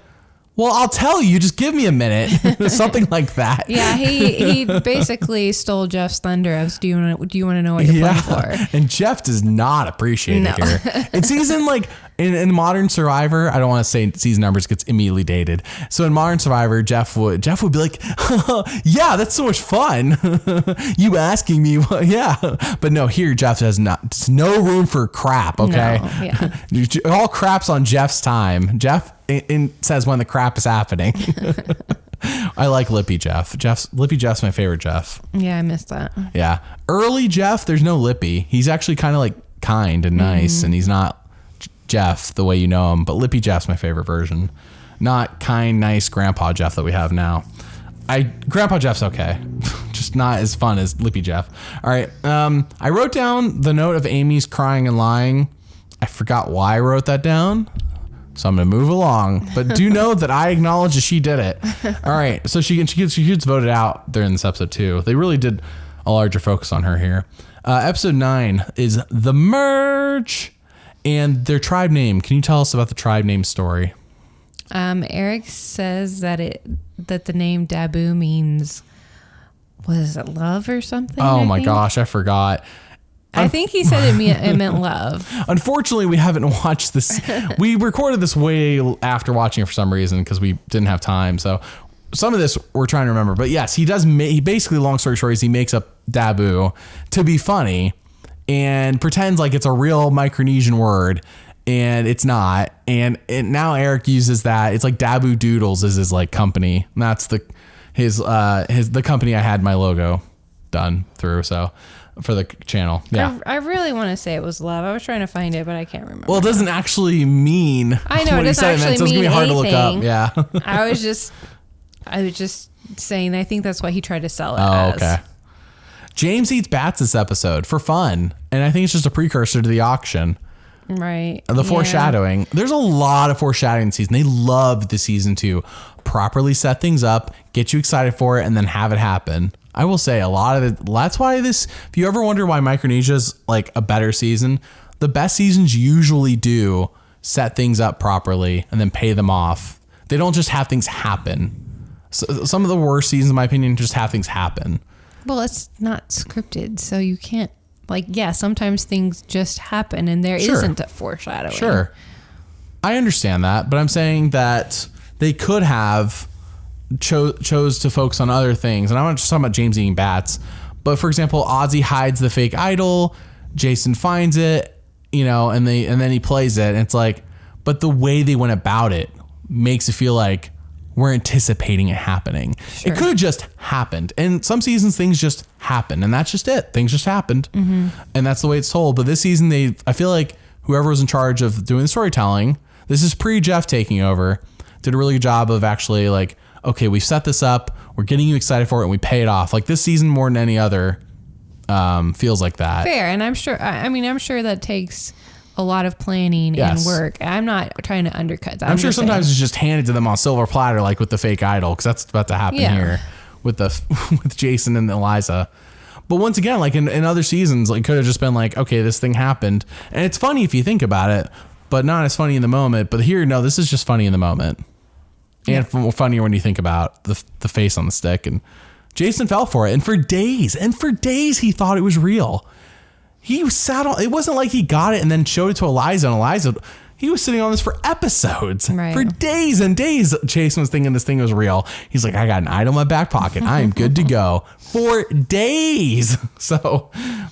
well, I'll tell you, just give me a minute. Something like that. Yeah, he basically stole Jeff's thunder of, do you want to know what you're playing for? And Jeff does not appreciate it here. In season, like, in Modern Survivor, I don't want to say season numbers, gets immediately dated. So in Modern Survivor, Jeff would be like, yeah, that's so much fun. You asking me, yeah. But no, here Jeff has no room for crap, okay? No, yeah. All crap's on Jeff's time. Jeff says when the crap is happening. I like Lippy Jeff. Lippy Jeff's my favorite Jeff. Yeah, I missed that. Yeah. Early Jeff, there's no Lippy. He's actually kind of like kind and nice, and he's not Jeff the way you know him, but Lippy Jeff's my favorite version. Not kind, nice Grandpa Jeff that we have now. Grandpa Jeff's okay. Just not as fun as Lippy Jeff. All right. I wrote down the note of Amy's crying and lying. I forgot why I wrote that down, so I'm going to move along. But do know that I acknowledge that she did it. All right. So she gets voted out during this episode too. They really did a larger focus on her here. Episode 9 is The Merge and their tribe name. Can you tell us about the tribe name story? Eric says that the name Dabu means, what is it, love or something? Oh my gosh, I forgot. I think he said it meant love. Unfortunately, we haven't watched this. We recorded this way after watching it for some reason because we didn't have time. So some of this we're trying to remember. But yes, he does. He basically, long story short, is he makes up Dabu to be funny and pretends like it's a real Micronesian word, and it's not. And now Eric uses that. It's like Dabu Doodles is his like company. And that's the company I had my logo done through. So. For the channel. Yeah. I really want to say it was love. I was trying to find it, but I can't remember. Well, it doesn't actually mean. I know, it doesn't actually so it's mean gonna be hard anything. to look up. Yeah. I was just saying, I think that's what he tried to sell it as. Okay. James eats bats this episode for fun. And I think it's just a precursor to the auction. Right. The foreshadowing. There's a lot of foreshadowing in the season. They love the season to properly set things up, get you excited for it, and then have it happen. I will say a lot of it. That's why if you ever wonder why Micronesia is like a better season, the best seasons usually do set things up properly and then pay them off. They don't just have things happen. So some of the worst seasons, in my opinion, just have things happen. Well, it's not scripted, so you can't sometimes things just happen and there isn't a foreshadowing. Sure. I understand that, but I'm saying that they could have chose to focus on other things. And I'm not just talking about James eating bats, but for example, Ozzy hides the fake idol, Jason finds it, and then he plays it, and it's like, but the way they went about it makes it feel like we're anticipating it happening. Sure. It could have just happened. And some seasons things just happen, and that's just it. Things just happened. Mm-hmm. And that's the way it's told. But this season, I feel like whoever was in charge of doing the storytelling, this is pre-Jeff taking over, did a really good job of actually like, okay, we've set this up, we're getting you excited for it, and we pay it off. Like this season more than any other feels like that. Fair. And I'm sure that takes a lot of planning and work. I'm not trying to undercut that. I'm sure sometimes it's just handed to them on silver platter, like with the fake idol, because that's about to happen here with with Jason and Eliza. But once again, like in other seasons, like could have just been like, okay, this thing happened, and it's funny if you think about it, but not as funny in the moment. But here, no, this is just funny in the moment, and funnier when you think about the face on the stick. And Jason fell for it, and for days he thought it was real. He sat on. It wasn't like he got it and then showed it to Eliza, and Eliza. He was sitting on this for episodes, for days and days. Jason was thinking this thing was real. He's like, I got an idol in my back pocket. I am good to go for days. So,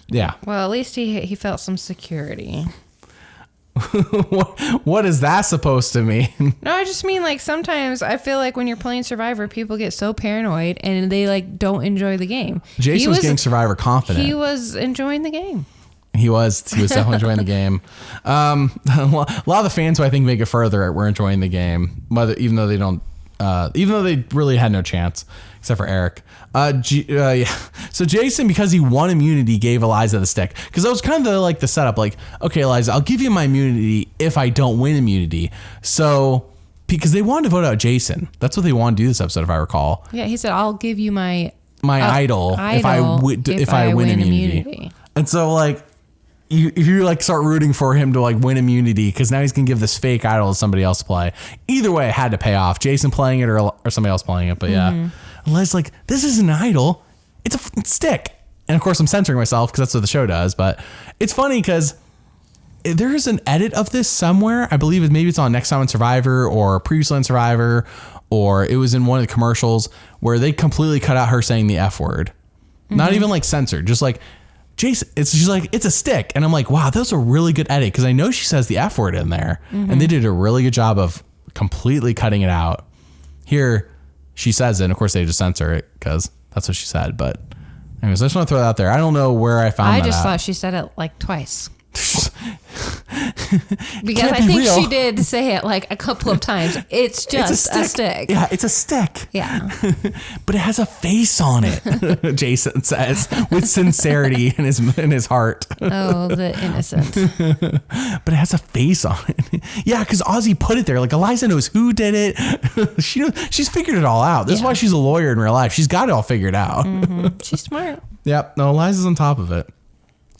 yeah. Well, at least he felt some security. What is that supposed to mean? No, I just mean like sometimes I feel like when you're playing Survivor, people get so paranoid and they like don't enjoy the game. Jason was getting Survivor confident. He was enjoying the game. He was definitely enjoying the game. A lot of the fans who I think make it further were enjoying the game, even though they really had no chance, except for Eric. So Jason, because he won immunity, gave Eliza the stick, because that was kind of the setup. Like, okay, Eliza, I'll give you my immunity if I don't win immunity. So because they wanted to vote out Jason, that's what they wanted to do this episode, if I recall. Yeah, he said, "I'll give you my idol if I win immunity." And so like. If you like start rooting for him to like win immunity, because now he's gonna give this fake idol to somebody else to play. Either way, it had to pay off. Jason playing it or somebody else playing it. But yeah, Eli's like, this isn't an idol. It's a stick. And of course, I'm censoring myself because that's what the show does. But it's funny because there is an edit of this somewhere. I believe maybe it's on Next Time on Survivor or previously on Survivor, or it was in one of the commercials where they completely cut out her saying the F word. Not even like censored, just like. Jason, she's like, it's a stick. And I'm like, wow, that was a really good edit, because I know she says the F word in there. And they did a really good job of completely cutting it out. Here, she says it, and of course they just censor it because that's what she said. But anyways, I just want to throw that out there. I don't know where I found that. I just thought she said it like twice. Because I think she did say it like a couple of times. It's just a stick. Yeah, it's a stick. Yeah. But it has a face on it, Jason says, with sincerity in his heart. Oh, the innocent. But it has a face on it. Yeah, because Ozzy put it there. Like, Eliza knows who did it. She's figured it all out. This is why she's a lawyer in real life. She's got it all figured out. She's smart. Yep. No, Eliza's on top of it.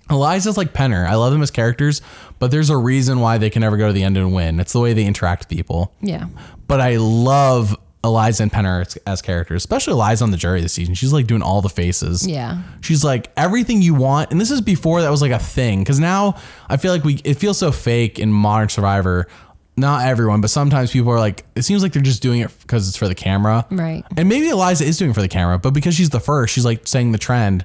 Eliza's like Penner. I love them as characters, but there's a reason why they can never go to the end and win. It's the way they interact with people. Yeah. But I love Eliza and Penner as characters, especially Eliza on the jury this season. She's like doing all the faces. Yeah. She's like everything you want. And this is before that was like a thing. Because now I feel like it feels so fake in modern Survivor. Not everyone, but sometimes people are like, it seems like they're just doing it because it's for the camera. Right. And maybe Eliza is doing it for the camera, but because she's the first, she's like saying the trend.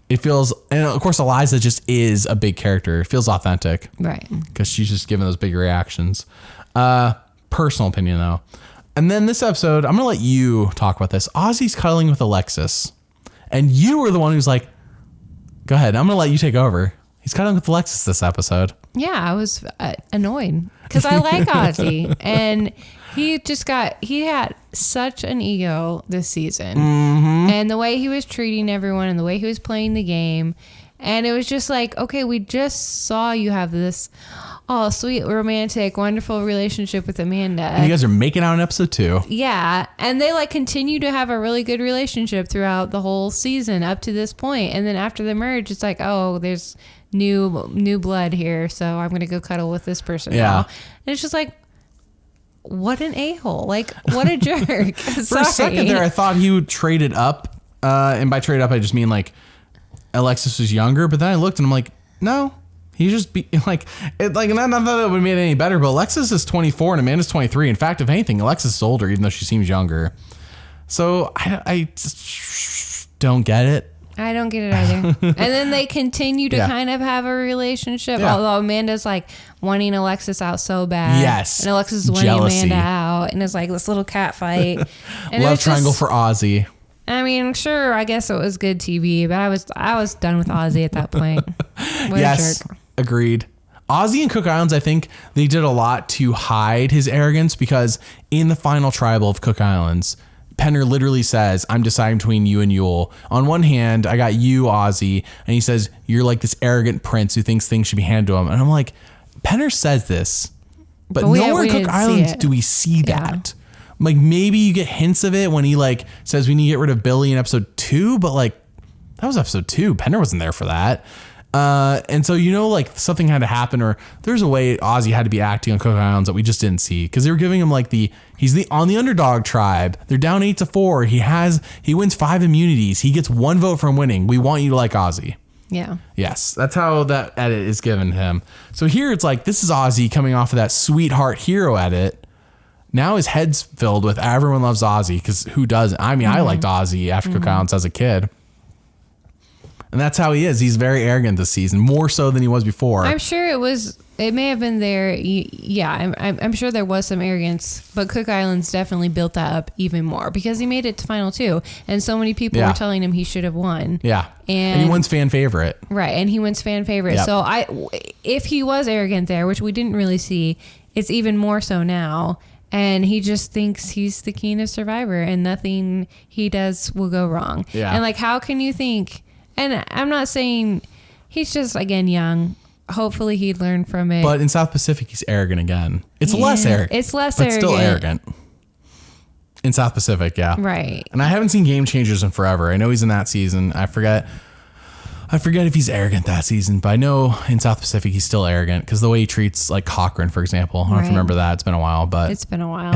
It feels, and of course, Eliza just is a big character. It feels authentic. Right. Because she's just giving those big reactions. Personal opinion, though. And then this episode, I'm going to let you talk about this. Ozzy's cuddling with Alexis. And you were the one who's like, go ahead. I'm going to let you take over. He's cuddling with Alexis this episode. Yeah, I was annoyed because I like Ozzy. And he had such an ego this season. And the way he was treating everyone and the way he was playing the game. And it was just like, okay, we just saw you have this sweet, romantic, wonderful relationship with Amanda. And you guys are making out in episode 2. Yeah. And they like continue to have a really good relationship throughout the whole season up to this point. And then after the merge, it's like, oh, there's new blood here. So I'm going to go cuddle with this person now. And it's just like, what an a-hole. Like, what a jerk. For a second there, I thought he would trade it up. And by trade up, I just mean like Alexis was younger. But then I looked and I'm like, no, he just be like, not that it would make it any better, but Alexis is 24 and Amanda's 23. In fact, if anything, Alexis is older, even though she seems younger. So I just don't get it. I don't get it either. And then they continue to kind of have a relationship, although Amanda's like wanting Alexis out so bad. Yes. And Alexis is wanting Amanda out. And it's like this little cat fight. And love triangle for Ozzy. I mean, sure, I guess it was good TV, but I was done with Ozzy at that point. What a jerk. Agreed. Ozzy and Cook Islands, I think they did a lot to hide his arrogance, because in the final tribal of Cook Islands, Penner literally says, I'm deciding between you and Yule. On one hand, I got you, Ozzy, and he says, you're like this arrogant prince who thinks things should be handed to him. And I'm like, Penner says this, but nowhere in Cook Islands do we see that. Like, maybe you get hints of it when he like says we need to get rid of Billy in episode 2, but like that was episode 2. Penner wasn't there for that. And so, like something had to happen, or there's a way Ozzy had to be acting on Cook Islands that we just didn't see, because they were giving him like he's on the underdog tribe. They're down 8-4. He wins 5 immunities. He gets 1 vote from winning. We want you to like Ozzy. Yeah. Yes, that's how that edit is given to him. So here it's like, this is Ozzy coming off of that sweetheart hero edit. Now his head's filled with everyone loves Ozzy, because who doesn't? I mean, I liked Ozzy after Cook Islands as a kid. And that's how he is. He's very arrogant this season, more so than he was before. I'm sure it may have been there. Yeah, I'm sure there was some arrogance, but Cook Islands definitely built that up even more, because he made it to final 2. And so many people were telling him he should have won. Yeah. And he wins fan favorite. Right. And he wins fan favorite. Yep. So if he was arrogant there, which we didn't really see, it's even more so now. And he just thinks he's the king of Survivor, and nothing he does will go wrong. Yeah. And like, how can you think? And I'm not saying he's just, again, young. Hopefully he'd learn from it. But in South Pacific, he's arrogant again. It's less arrogant. It's less but arrogant. Still arrogant. In South Pacific, yeah. Right. And I haven't seen Game Changers in forever. I know he's in that season. I forget if he's arrogant that season, but I know in South Pacific he's still arrogant, because the way he treats like Cochran, for example. I don't know if you remember that. It's been a while, but it's been a while.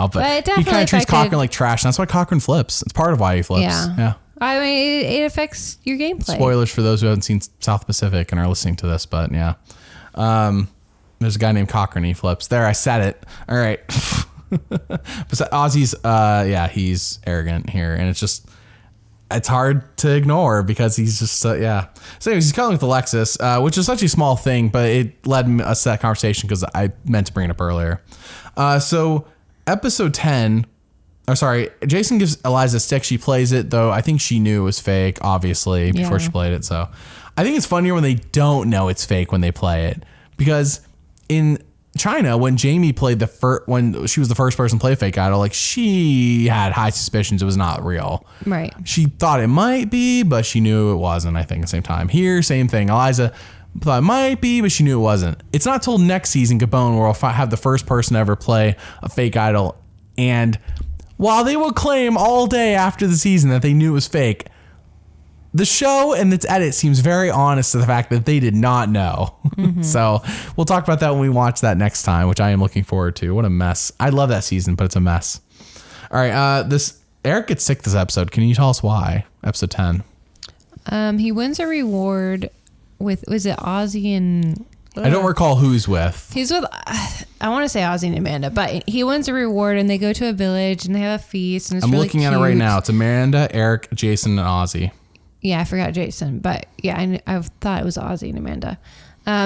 But he kind of treats Cochran like trash, and that's why Cochran flips. It's part of why he flips. Yeah. I mean, it affects your gameplay. Spoilers for those who haven't seen South Pacific and are listening to this, but yeah. There's a guy named Cochran, he flips. There, I said it. All right. But Ozzy's, he's arrogant here, and it's hard to ignore, because he's just, So anyways, he's cuddling with Alexis, which is such a small thing, but it led us to that conversation because I meant to bring it up earlier. So episode 10, Jason gives Eliza a stick. She plays it, though I think she knew it was fake, obviously, before she played it. So I think it's funnier when they don't know it's fake when they play it, because in China, when Jamie played when she was the first person to play Fake Idol, like, she had high suspicions it was not real. Right. She thought it might be, but she knew it wasn't, I think, at the same time. Here, same thing. Eliza thought it might be, but she knew it wasn't. It's not till next season, Gabon, where we'll have the first person to ever play a Fake Idol. And while they will claim all day after the season that they knew it was fake, the show and its edit seems very honest to the fact that they did not know. Mm-hmm. So we'll talk about that when we watch that next time, which I am looking forward to. What a mess. I love that season, but it's a mess. All right. Eric gets sick this episode. Can you tell us why? Episode 10. He wins a reward with, was it Ozzy and... I don't recall who he's with. He's with, I want to say Ozzy and Amanda, but he wins a reward, and they go to a village and they have a feast, and it's really cute. I'm looking at it right now. It's Amanda, Eric, Jason, and Ozzy. Yeah, I forgot Jason, but yeah, I thought it was Ozzy and Amanda.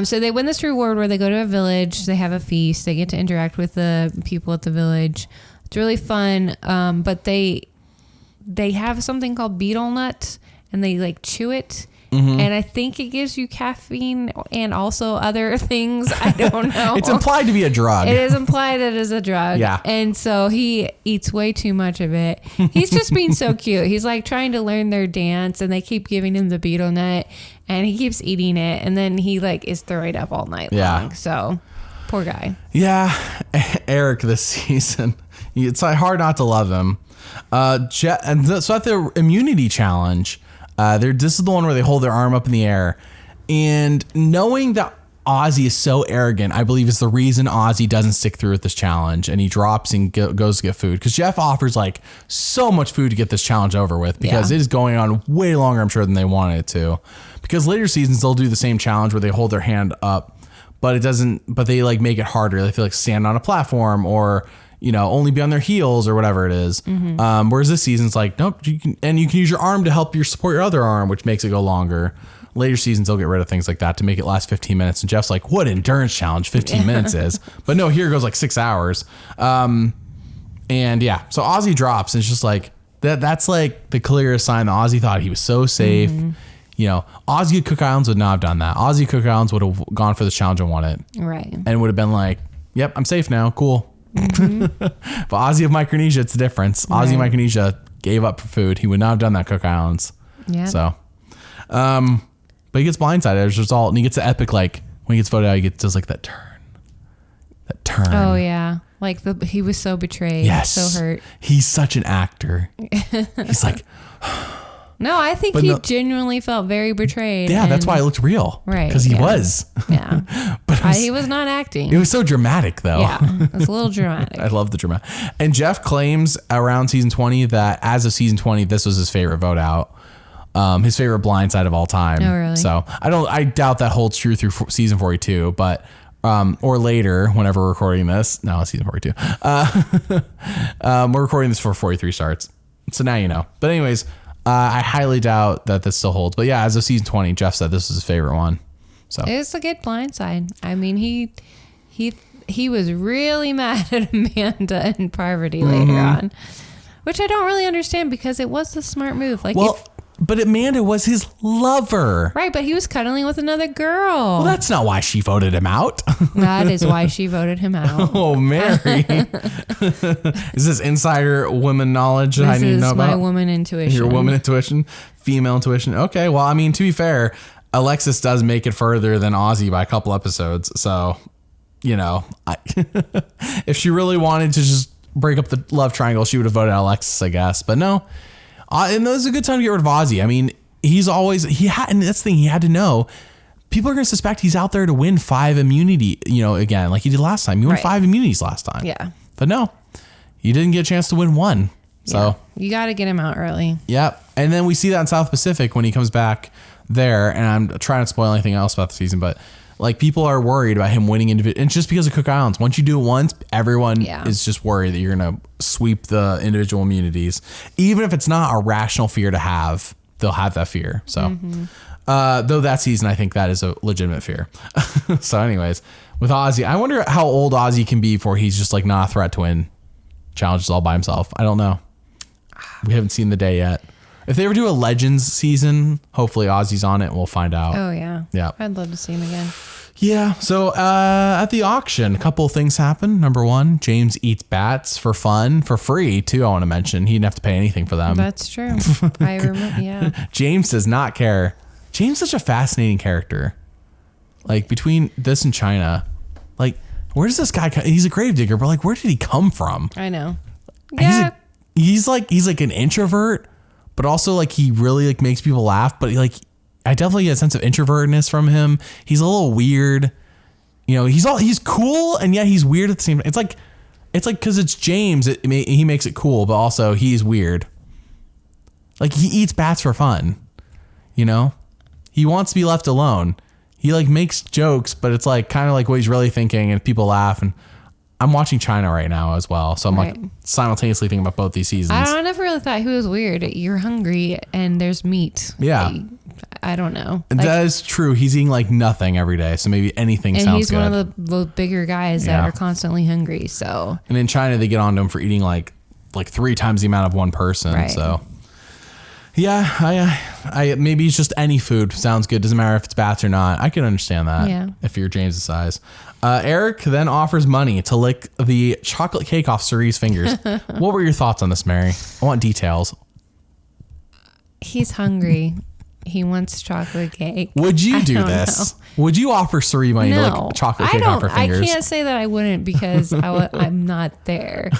So they win this reward where they go to a village, they have a feast, they get to interact with the people at the village. It's really fun, but they have something called betel nut, and they like chew it. Mm-hmm. And I think it gives you caffeine and also other things. I don't know. It's implied to be a drug. It is implied that it is a drug. Yeah. And so he eats way too much of it. He's just being so cute. He's like trying to learn their dance, and they keep giving him the betel nut, and he keeps eating it, and then he like is throwing up all night long. So poor guy. Yeah. Eric this season. It's like hard not to love him. So at the immunity challenge, this is the one where they hold their arm up in the air, and knowing that Ozzy is so arrogant, I believe is the reason Ozzy doesn't stick through with this challenge, and he drops and goes to get food, because Jeff offers like so much food to get this challenge over with, because it is going on way longer, I'm sure, than they wanted it to, because later seasons they'll do the same challenge where they hold their hand up, but they like make it harder. They feel like stand on a platform, or only be on their heels or whatever it is. Whereas this season's like, nope, you can use your arm to help support your other arm, which makes it go longer. Later seasons, they'll get rid of things like that to make it last 15 minutes. And Jeff's like, what endurance challenge 15 minutes is. But no, here it goes like 6 hours. And yeah, so Ozzy drops, and it's just like, that's like the clearest sign that Ozzy thought he was so safe. Ozzy at Cook Islands would not have done that. Ozzy at Cook Islands would have gone for the challenge and won it. Right. And would have been like, yep, I'm safe now. Cool. But Ozzy of Micronesia, it's the difference. Ozzy of Micronesia gave up for food. He would not have done that at Cook Islands. Yeah. So, but he gets blindsided as a result, and he gets the epic, like, when he gets voted out, he does like that turn. Oh yeah. Like he was so betrayed. Yes. So hurt. He's such an actor. He's like, no, I think he genuinely felt very betrayed. Yeah, that's why it looked real. Right. Because he was. Yeah. But he was not acting. It was so dramatic, though. Yeah, it's a little dramatic. I love the drama. And Jeff claims around season 20 that as of season 20, this was his favorite vote out. His favorite blindside of all time. Oh, really? So I doubt that holds true through season 42, but or later, whenever we're recording this. No, it's season 42. We're recording this before 43 starts. So now you know. But anyways, I highly doubt that this still holds. But yeah, as of season 20, Jeff said this was his favorite one. So it's a good blindside. I mean, he was really mad at Amanda and Parvati later on, which I don't really understand because it was the smart move. Like, but Amanda was his lover. Right, but he was cuddling with another girl. Well, that's not why she voted him out. That is why she voted him out. Oh, Mary. Is this insider woman knowledge that I need to know about? This is my woman intuition. Your woman intuition? Female intuition? Okay, well, I mean, to be fair, Alexis does make it further than Ozzy by a couple episodes. So, if she really wanted to just break up the love triangle, she would have voted Alexis, I guess. But no. And that was a good time to get rid of Ozzy. I mean, and that's the thing, he had to know, people are going to suspect he's out there to win 5 immunity, again, like he did last time. He won 5 immunities last time. Yeah. But no, he didn't get a chance to win 1. So you got to get him out early. Yep. And then we see that in South Pacific when he comes back there, and I'm trying to spoil anything else about the season, but like people are worried about him winning individual, and it's just because of Cook Islands. Once you do it once, everyone is just worried that you're going to sweep the individual immunities. Even if it's not a rational fear to have, they'll have that fear. So, though that season, I think that is a legitimate fear. So anyways, with Ozzy, I wonder how old Ozzy can be before he's just like not a threat to win challenges all by himself. I don't know. We haven't seen the day yet. If they ever do a Legends season, hopefully Ozzy's on it and we'll find out. Oh, yeah. Yeah. I'd love to see him again. Yeah. So at the auction, a couple of things happen. Number 1, James eats bats for fun, for free, too, I want to mention. He didn't have to pay anything for them. That's true. I remember, yeah. James does not care. James is such a fascinating character. Like, between this and China, like, where does this guy come? He's a gravedigger, but, like, where did he come from? I know. Yeah. He's like an introvert, but also like he really like makes people laugh. But like, I definitely get a sense of introvertedness from him. He's a little weird, he's cool and yet he's weird at the same time. It's like because it's James, he makes it cool, but also he's weird. Like he eats bats for fun, he wants to be left alone. He like makes jokes, but it's like kind of like what he's really thinking, and people laugh. And I'm watching China right now as well, so I'm like simultaneously thinking about both these seasons. I never really thought he was weird. You're hungry and there's meat. Yeah. I don't know. Like, that is true. He's eating like nothing every day, so maybe anything sounds good. And he's one of the bigger guys that are constantly hungry. So. And in China, they get onto him for eating like 3 times the amount of one person. Right. So. Yeah, I maybe it's just any food sounds good. Doesn't matter if it's bats or not. I can understand that. Yeah. If you're James's size. Eric then offers money to lick the chocolate cake off Cerie's fingers. What were your thoughts on this, Mary? I want details. He's hungry. He wants chocolate cake. Would you do this? Would you offer Cerie money to lick chocolate cake off her fingers? I can't say that I wouldn't because I'm not there.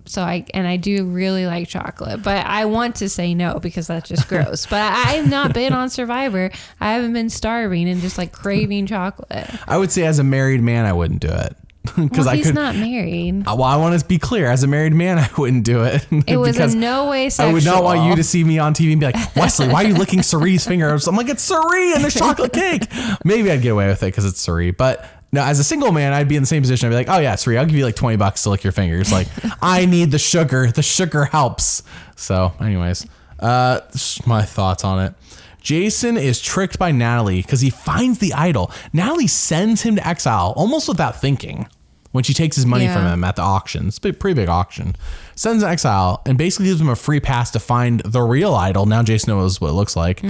So I do really like chocolate, but I want to say no because that's just gross. But I've not been on Survivor. I haven't been starving and just like craving chocolate. I would say as a married man, I wouldn't do it. Because he's not married. Well, I want to be clear. As a married man, I wouldn't do it. It was in no way sexual. I would not want you to see me on TV and be like, Wesley, why are you licking Cerie's finger? I'm like, it's Cerie and there's chocolate cake. Maybe I'd get away with it because it's Cerie. But Now, as a single man, I'd be in the same position. I'd be like, oh yeah, Suri, I'll give you like $20 to lick your fingers. Like, I need the sugar. The sugar helps. So anyways, my thoughts on it. Jason is tricked by Natalie because he finds the idol. Natalie sends him to exile almost without thinking when she takes his money from him at the auction. It's a pretty big auction. Sends him to exile and basically gives him a free pass to find the real idol. Now Jason knows what it looks like.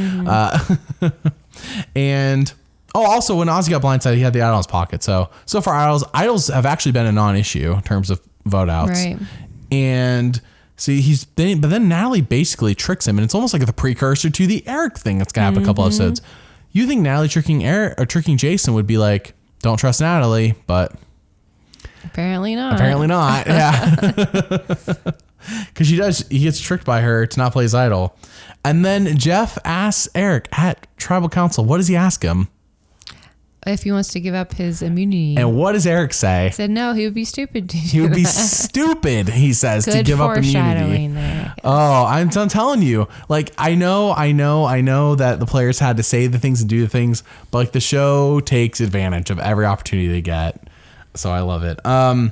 And also when Ozzy got blindsided, he had the idol in his pocket. So far idols have actually been a non-issue in terms of vote outs. Right. And see, but then Natalie basically tricks him, and it's almost like the precursor to the Eric thing that's gonna happen a couple episodes. You think Natalie tricking Eric or tricking Jason would be like, don't trust Natalie, but apparently not. Yeah. Because he gets tricked by her to not play his idol. And then Jeff asks Eric at Tribal Council, what does he ask him? If he wants to give up his immunity. And what does Eric say? He said, no, he would be stupid to do He would be that. stupid, he says, to give up immunity. There, oh, I'm telling you, like, I know that the players had to say the things and do the things, but like the show takes advantage of every opportunity they get. So I love it. So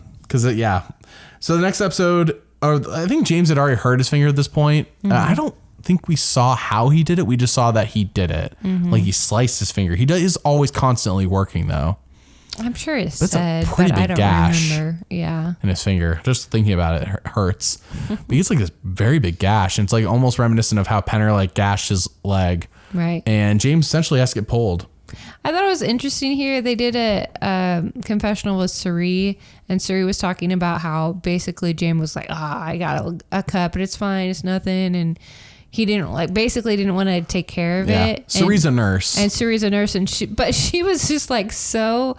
the next episode, I think James had already hurt his finger at this point. I don't think we saw how he did it. We just saw that he did it. Like he sliced his finger. He is always constantly working though. I'm sure it's That's said, a pretty but big I don't gash remember. Yeah. in his finger. Just thinking about it hurts. But he's like this very big gash, and it's like almost reminiscent of how Penner like gashed his leg. Right. And James essentially has to get pulled. I thought it was interesting here. They did a confessional with Suri, and Suri was talking about how basically James was like, I got a cut, but it's fine. It's nothing. And he didn't didn't want to take care of it. Suri's a nurse. And Suri's a nurse. But she was just like, so,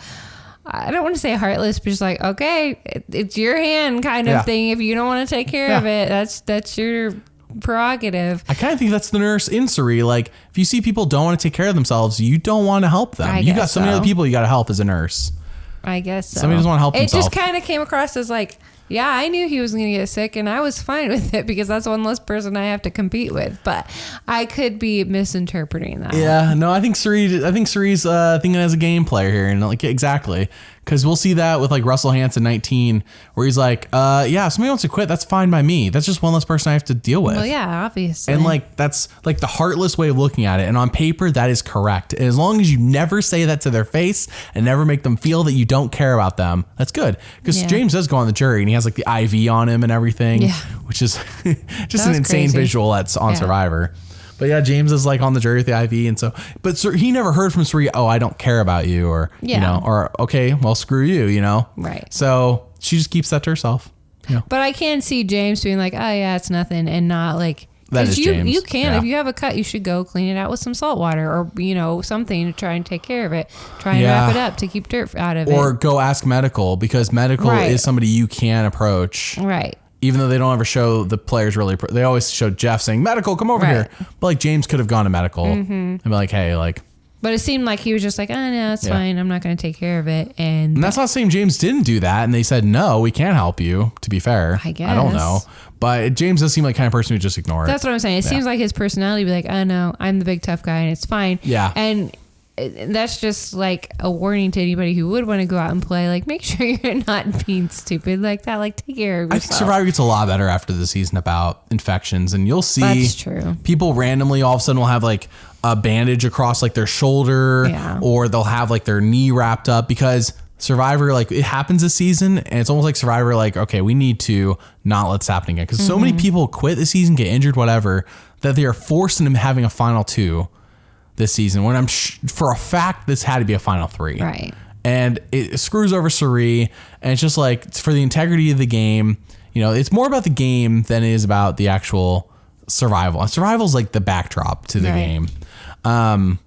I don't want to say heartless, but just like, okay, it's your hand kind of thing. If you don't want to take care of it, that's your prerogative. I kind of think that's the nurse in Suri. Like, if you see people don't want to take care of themselves, you don't want to help them. You got so many other people you got to help as a nurse. I guess so. Somebody doesn't want to help himself. It just kind of came across as like, yeah, I knew he was going to get sick, and I was fine with it because that's one less person I have to compete with. But I could be misinterpreting that. Yeah, no, I think Suri's thinking as a game player here, and like exactly, because we'll see that with like Russell Hanson 19, where he's like, if somebody wants to quit, that's fine by me. That's just one less person I have to deal with. Well, yeah, obviously. And like that's like the heartless way of looking at it, and on paper that is correct. And as long as you never say that to their face and never make them feel that you don't care about them, that's good. Because James does go on the jury, and he has like the IV on him and everything, which is just an insane visual that's on Survivor. But yeah, James is like on the jury with the IV, and so, but he never heard from Suri, oh, I don't care about you, or you know, or okay, well, screw you, you know, right? So she just keeps that to herself. Yeah. But I can see James being like, oh yeah, it's nothing, and not like, that is James. You can, if you have a cut, you should go clean it out with some salt water, or you know, something to try and take care of it. Try and wrap it up to keep dirt out of it. Or go ask medical, because medical is somebody you can approach. Right. Even though they don't ever show the players really, they always show Jeff saying, medical, come over here. But like James could have gone to medical and be like, hey, like. But it seemed like he was just like, oh no, it's fine. I'm not going to take care of it. And that's not saying James didn't do that. And they said, no, we can't help you, to be fair. I guess. I don't know. But James does seem like the kind of person who just ignore it. That's what I'm saying. It seems like his personality would be like, oh no, I'm the big tough guy and it's fine. Yeah. And that's just like a warning to anybody who would want to go out and play. Like, make sure you're not being stupid like that. Like, take care of yourself. I think Survivor gets a lot better after the season about infections, and you'll see that's true. People randomly all of a sudden will have like a bandage across like their shoulder, or they'll have like their knee wrapped up, because Survivor, like, it happens this season, and it's almost like Survivor, like, okay, we need to not let this happen again, because so many people quit the season, get injured, whatever, that they are forced into having a final 2 this season, when I'm for a fact this had to be a final 3. Right. And it screws over Suri, and it's just like, it's for the integrity of the game, you know, it's more about the game than it is about the actual survival. And survival is like the backdrop to the game. And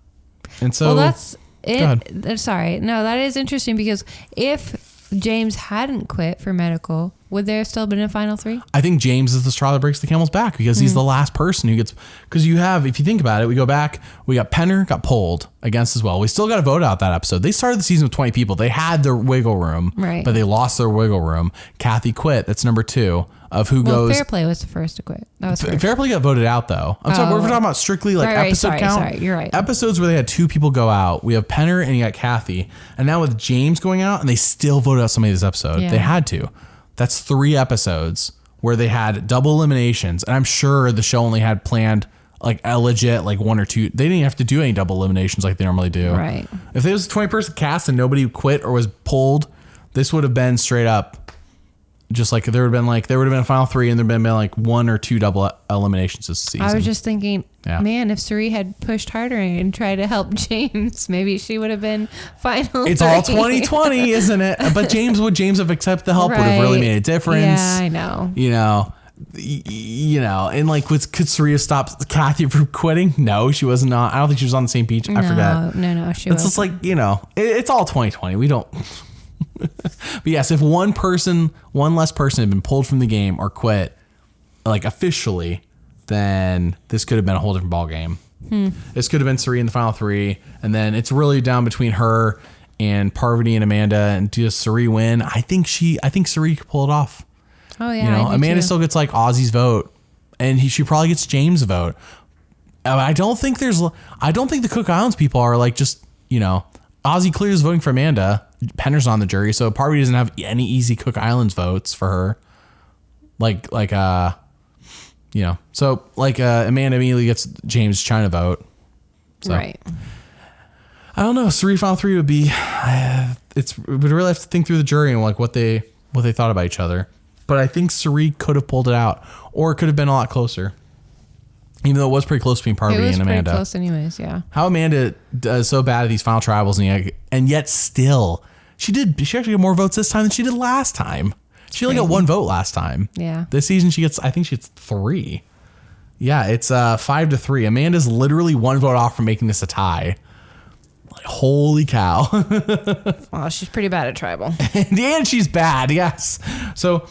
so, well, that's it. Sorry. No, that is interesting, because if James hadn't quit for medical, would there still been a final 3? I think James is the straw that breaks the camel's back, because he's the last person who gets, because you have, if you think about it, we go back, we got Penner got pulled against as well. We still got to vote out that episode. They started the season with 20 people. They had their wiggle room, but they lost their wiggle room. Kathy quit. That's number 2. of who goes. Fair Play was the first to quit. That was first. Fair Play got voted out though. I'm sorry, we're talking about strictly like episode count. Sorry, you're right. Episodes where they had 2 people go out. We have Penner and you got Kathy. And now with James going out, and they still voted out somebody this episode. Yeah. They had to. That's 3 episodes where they had double eliminations. And I'm sure the show only had planned like a legit like 1 or 2. They didn't have to do any double eliminations like they normally do. Right. If there was a 20-person cast and nobody quit or was pulled, this would have been straight up. Just like there would have been a final 3 and there would have been like 1 or 2 double eliminations this season. I was just thinking, man, if Suri had pushed harder and tried to help James, maybe she would have been final. It's 3. all 2020, isn't it? But James have accepted the help would have really made a difference. Yeah, I know. And like, could Suri have stopped Kathy from quitting? No, she was not. I don't think she was on the same beach. I forget. No, she was. It's just like, it's all 2020. We don't. But yes, if one less person had been pulled from the game or quit, like officially, then this could have been a whole different ball game. This could have been Suri in the final 3, and then it's really down between her and Parvati and Amanda. And does Suri win? I think Suri could pull it off. Oh yeah, Amanda still gets like Ozzy's vote, and she probably gets James' vote. I don't think the Cook Islands people are like just Ozzy clearly is voting for Amanda. Penner's on the jury, so Parvati doesn't have any easy Cook Islands votes for her. Amanda immediately gets James' China vote. So, right. I don't know. Suri final 3 would be. We'd really have to think through the jury and like what they thought about each other. But I think Suri could have pulled it out, or it could have been a lot closer. Even though it was pretty close between Parvati and Amanda. It was pretty close anyways, yeah. How Amanda does so bad at these final tribals, and yet still, she actually got more votes this time than she did last time. She only got 1 vote last time. Yeah. This season I think she gets 3. Yeah, it's 5-3. Amanda's literally 1 vote off from making this a tie. Like, holy cow. Well, she's pretty bad at tribal. and she's bad, yes. So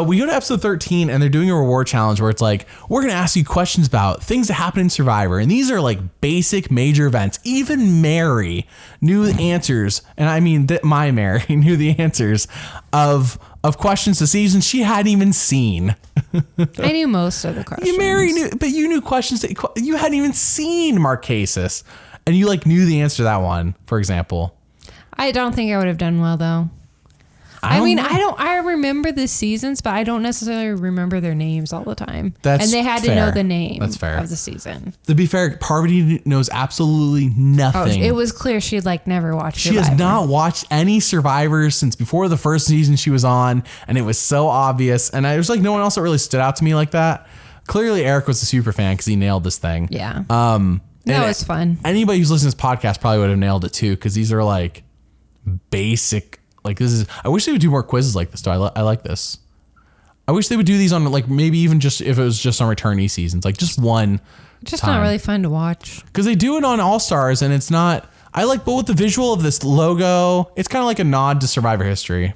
we go to episode 13 and they're doing a reward challenge where it's like, we're going to ask you questions about things that happen in Survivor. And these are like basic major events. Even Mary knew the answers. And I mean, my Mary knew the answers of questions to seasons she hadn't even seen. I knew most of the questions. Mary knew, but you knew questions that you hadn't even seen, Marquesas. And you like knew the answer to that one, for example. I don't think I would have done well though. I remember the seasons, but I don't necessarily remember their names all the time. And they had to know the name of the season. To be fair, Parvati knows absolutely nothing. Oh, it was clear she had like never watched Survivor. She has not watched any Survivors since before the first season she was on, and it was so obvious. And I was like, no one else that really stood out to me like that. Clearly, Eric was a super fan because he nailed this thing. Yeah. That was fun. Anybody who's listening to this podcast probably would have nailed it too, because these are like basic. Like this is. I wish they would do more quizzes like this. Though I like this. I wish they would do these on like maybe even just if it was just on returnee seasons, like just one. Just time. Not really fun to watch. Because they do it on All Stars, and it's not. I like both the visual of this logo. It's kind of like a nod to Survivor history.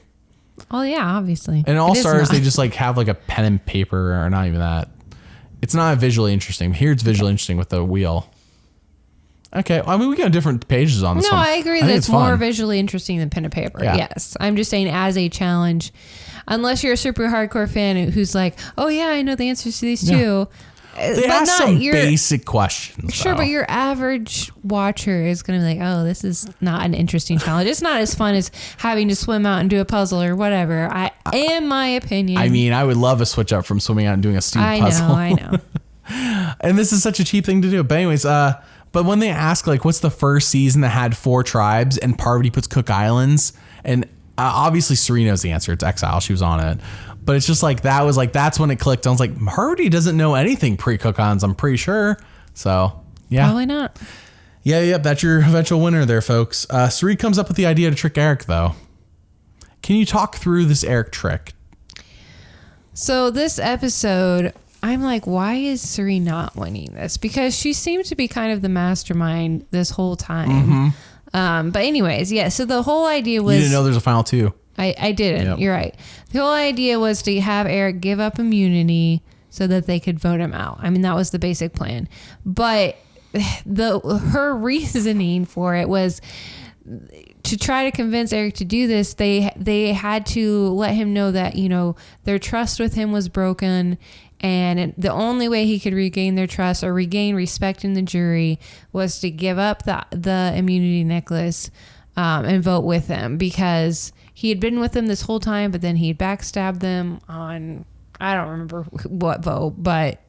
Oh yeah, obviously. And All Stars, they just like have like a pen and paper, or not even that. It's not visually interesting. Here, it's visually interesting with the wheel. Okay, I mean, we got different pages on this one. No, I agree that it's more visually interesting than pen and paper. Yeah. Yes. I'm just saying as a challenge, unless you're a super hardcore fan who's like, oh yeah, I know the answers to these too. They ask some basic questions. Sure, but your average watcher is going to be like, oh, this is not an interesting challenge. It's not as fun as having to swim out and do a puzzle or whatever. In my opinion. I mean, I would love a switch up from swimming out and doing a stupid puzzle. I know. And this is such a cheap thing to do. But anyways, but when they ask, like, what's the first season that had 4 tribes and Parvati puts Cook Islands, and obviously Serena's the answer. It's Exile. She was on it. But it's just like, that's when it clicked. I was like, Parvati doesn't know anything pre-Cook Islands, I'm pretty sure. So, yeah. Probably not. Yeah, yep. That's your eventual winner there, folks. Suri comes up with the idea to trick Eric, though. Can you talk through this Eric trick? So this episode, I'm like, why is Suri not winning this? Because she seems to be kind of the mastermind this whole time. Mm-hmm. But anyways, yeah. So the whole idea was... You didn't know there's a final 2. I didn't. Yep. You're right. The whole idea was to have Eric give up immunity so that they could vote him out. I mean, that was the basic plan. But her reasoning for it was to try to convince Eric to do this, they had to let him know that, their trust with him was broken. And the only way he could regain their trust or regain respect in the jury was to give up the immunity necklace and vote with them, because he had been with them this whole time, but then he'd backstabbed them on, I don't remember what vote, but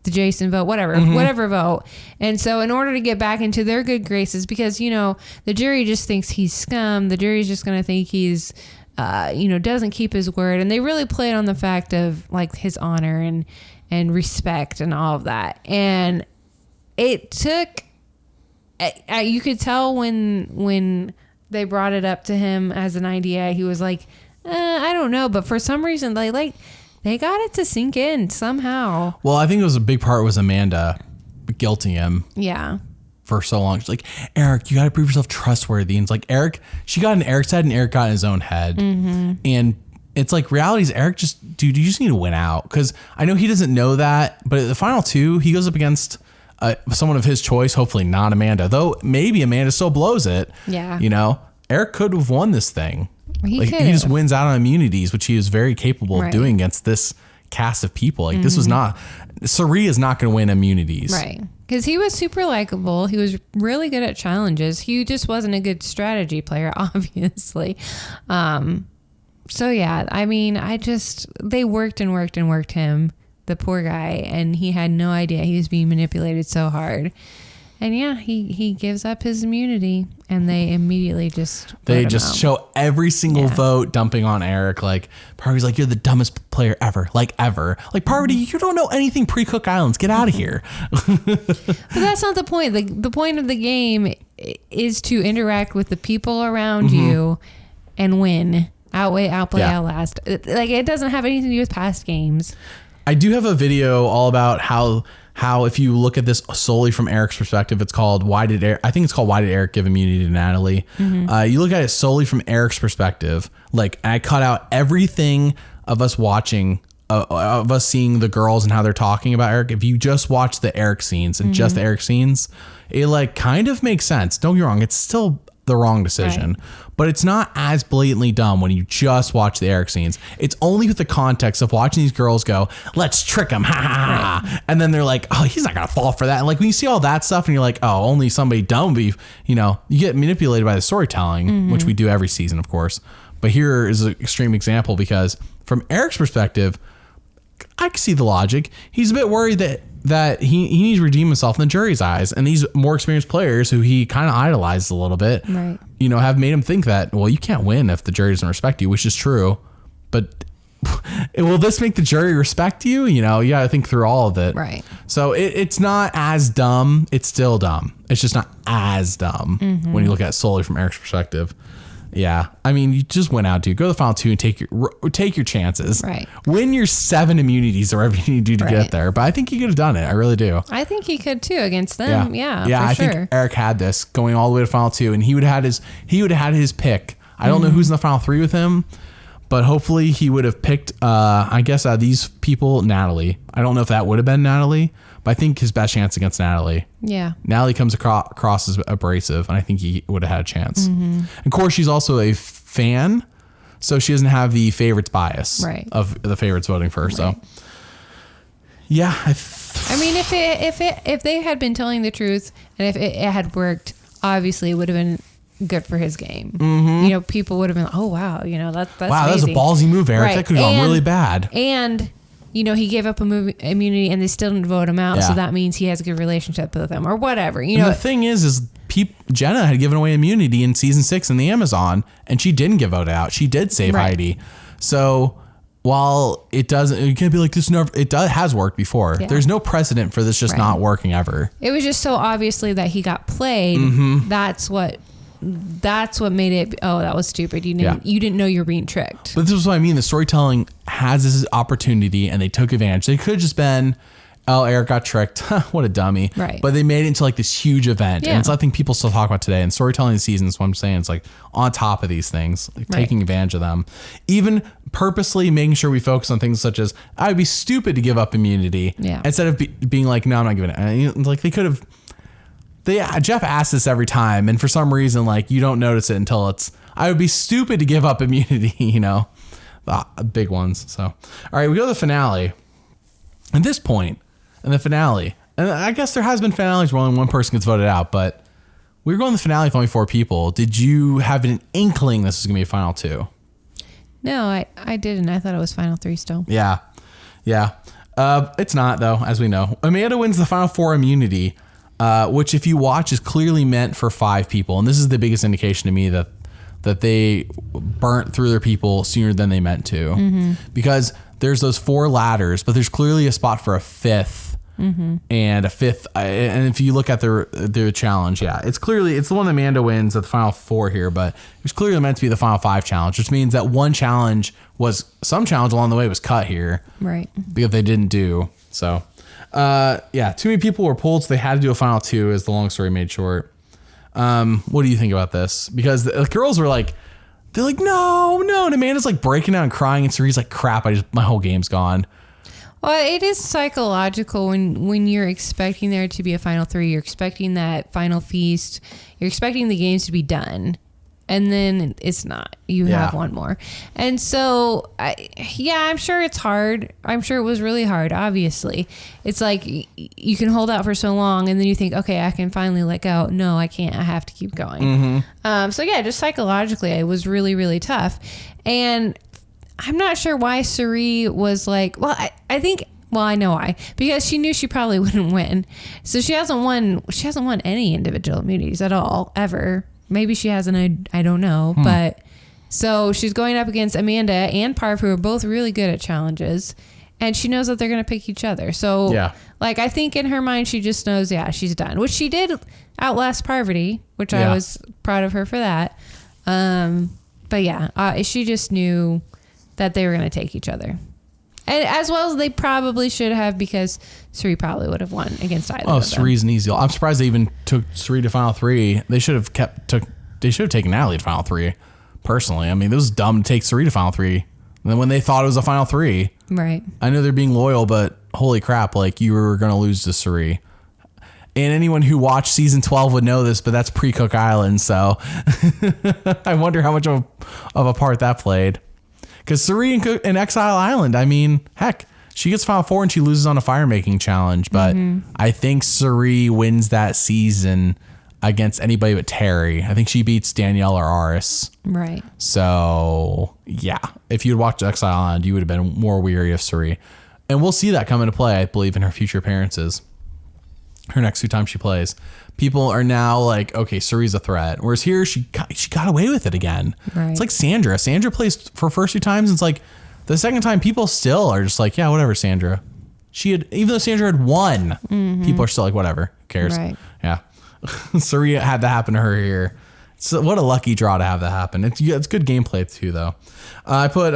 the Jason vote, whatever vote. And so in order to get back into their good graces, because, the jury just thinks he's scum. The jury's just going to think he's, doesn't keep his word. And they really played on the fact of like his honor and respect and all of that. And it took, you could tell when they brought it up to him as an idea, he was like, I don't know. But for some reason, they got it to sink in somehow. Well, I think it was a big part was Amanda guilting him. Yeah. For so long. She's like, Eric, you got to prove yourself trustworthy. And it's like, she got in Eric's head and Eric got in his own head. Mm-hmm. And it's like, reality is Eric you just need to win out. Because I know he doesn't know that, but at the final two, he goes up against someone of his choice, hopefully not Amanda, though maybe Amanda still blows it. Yeah. Eric could have won this thing. He just wins out on immunities, which he is very capable of doing against this cast of people. Like this was not, Sari is not going to win immunities. Right. Because he was super likable. He was really good at challenges. He just wasn't a good strategy player, obviously. So yeah, I mean, they worked and worked and worked him, the poor guy, and he had no idea he was being manipulated so hard. And yeah, he gives up his immunity, and they immediately show every single vote dumping on Eric. Like Parvati's like, you're the dumbest player ever, like ever. Like Parvati, you don't know anything pre-Cook Islands. Get out of here. But that's not the point. The point of the game is to interact with the people around you and win, outplay, outlast. It doesn't have anything to do with past games. I do have a video all about how if you look at this solely from Eric's perspective, it's called Why Did Eric Give Immunity to Natalie? Mm-hmm. You look at it solely from Eric's perspective. Like, I cut out everything of us watching, of us seeing the girls and how they're talking about Eric. If you just watch the Eric scenes and just the Eric scenes, it like kind of makes sense. Don't get me wrong. It's still the wrong decision, but it's not as blatantly dumb when you just watch the Eric scenes. It's only with the context of watching these girls go, let's trick him, ha ha ha, and then they're like, oh, he's not gonna fall for that. And like when you see all that stuff and you're like, oh, only somebody dumb, you get manipulated by the storytelling, which we do every season, of course. But here is an extreme example, because from Eric's perspective, I can see the logic. He's a bit worried that he needs to redeem himself in the jury's eyes, and these more experienced players who he kind of idolized a little bit, have made him think that, well, you can't win if the jury doesn't respect you, which is true. But will this make the jury respect you? You got to think through all of it. Right. So it's not as dumb. It's still dumb. It's just not as dumb when you look at it solely from Eric's perspective. Yeah, I mean, you just went out, dude. Go to the final two and take your chances. Right. Win your 7 immunities or whatever you need to do to get there. But I think he could have done it. I really do. I think he could too against them. Yeah. I think Eric had this going all the way to final 2, and he would have had his pick. I don't know who's in the final 3 with him, but hopefully he would have picked. I guess these people, Natalie. I don't know if that would have been Natalie, but I think his best chance against Natalie. Yeah. Natalie comes across as abrasive, and I think he would have had a chance. And of course, she's also a fan, so she doesn't have the favorites bias of the favorites voting for her. So, yeah. I mean, if they had been telling the truth and if it had worked, obviously it would have been good for his game. People would have been, oh wow, that's wow, that was a ballsy move, Eric. That could have gone really bad. And he gave up immunity and they still didn't vote him out. So that means he has a good relationship with them or whatever. And the thing is Jenna had given away immunity in season 6 in the Amazon, and she didn't get voted out. She did save Heidi. So while it doesn't, you can't be like this. Has worked before. Yeah. There's no precedent for this just not working ever. It was just so obviously that he got played. That's what made it. Oh, that was stupid. You didn't know you were being tricked. But this is what I mean. The storytelling has this opportunity, and they took advantage. They could have just been, oh, Eric got tricked. What a dummy. Right. But they made it into like this huge event. And it's something people still talk about today. And storytelling seasons, what I'm saying, it's like on top of these things, like taking advantage of them. Even purposely making sure we focus on things such as, I'd be stupid to give up immunity. Yeah. Instead of being like, no, I'm not giving it. Like they could have Jeff asks this every time, and for some reason, like, you don't notice it until it's. I would be stupid to give up immunity, big ones. So, all right, we go to the finale. At this point, in the finale, and I guess there has been finales where only one person gets voted out, but we were going to the finale with only 4 people. Did you have an inkling this was going to be a final 2? No, I didn't. I thought it was final 3 still. Yeah. It's not, though, as we know. Amanda wins the final 4 immunity, which, if you watch, is clearly meant for 5 people. And this is the biggest indication to me that they burnt through their people sooner than they meant to. Mm-hmm. Because there's those 4 ladders, but there's clearly a spot for a 5th. Mm-hmm. And a 5th, and if you look at their challenge, it's the one that Amanda wins at the final 4 here, but it was clearly meant to be the final 5 challenge, which means that some challenge along the way was cut here, right? Because they didn't do so. Too many people were pulled, so they had to do a final 2. As the long story made short. What do you think about this? Because the girls were like, they're like, no, and Amanda's like breaking down and crying, and Serena's like, crap, my whole game's gone. Well, it is psychological when you're expecting there to be a final 3. You're expecting that final feast. You're expecting the games to be done. And then it's not. You have one more. And so, I'm sure it's hard. I'm sure it was really hard, obviously. It's like you can hold out for so long and then you think, okay, I can finally let go. No, I can't. I have to keep going. Mm-hmm. Just psychologically, it was really, really tough. And I'm not sure why Suri was like, I know why, because she knew she probably wouldn't win. So she hasn't won any individual immunities at all, ever. Maybe she hasn't, I don't know. But so she's going up against Amanda and Parv, who are both really good at challenges, and she knows that they're going to pick each other. So I think in her mind, she just knows, she's done, which she did outlast Parvati, which I was proud of her for that. She just knew that they were going to take each other. And as well as they probably should have, because Suri probably would have won against either of them. Suri's an easy. I'm surprised they even took Suri to final 3. They should have taken Natalie to final 3, personally. I mean, it was dumb to take Suri to final 3. And then when they thought it was a final 3. Right. I know they're being loyal, but holy crap, like, you were going to lose to Suri. And anyone who watched season 12 would know this, but that's pre-Cook Island, so I wonder how much of a part that played. Because Suri in Exile Island, I mean, heck, she gets final 4 and she loses on a fire making challenge. But I think Suri wins that season against anybody but Terry. I think she beats Danielle or Aris. Right. So, if you'd watched Exile Island, you would have been more weary of Suri. And we'll see that come into play, I believe, in her future appearances. Her next 2 times she plays. People are now like, okay, Suri's a threat. Whereas here, she got away with it again. Right. It's like Sandra. Sandra plays for her first 2 times. And it's like the second time, people still are just like, yeah, whatever, Sandra. Even though Sandra had won, people are still like, whatever, who cares? Right. Yeah. Suri had that happen to her here. So what a lucky draw to have that happen. It's good gameplay too, though. I put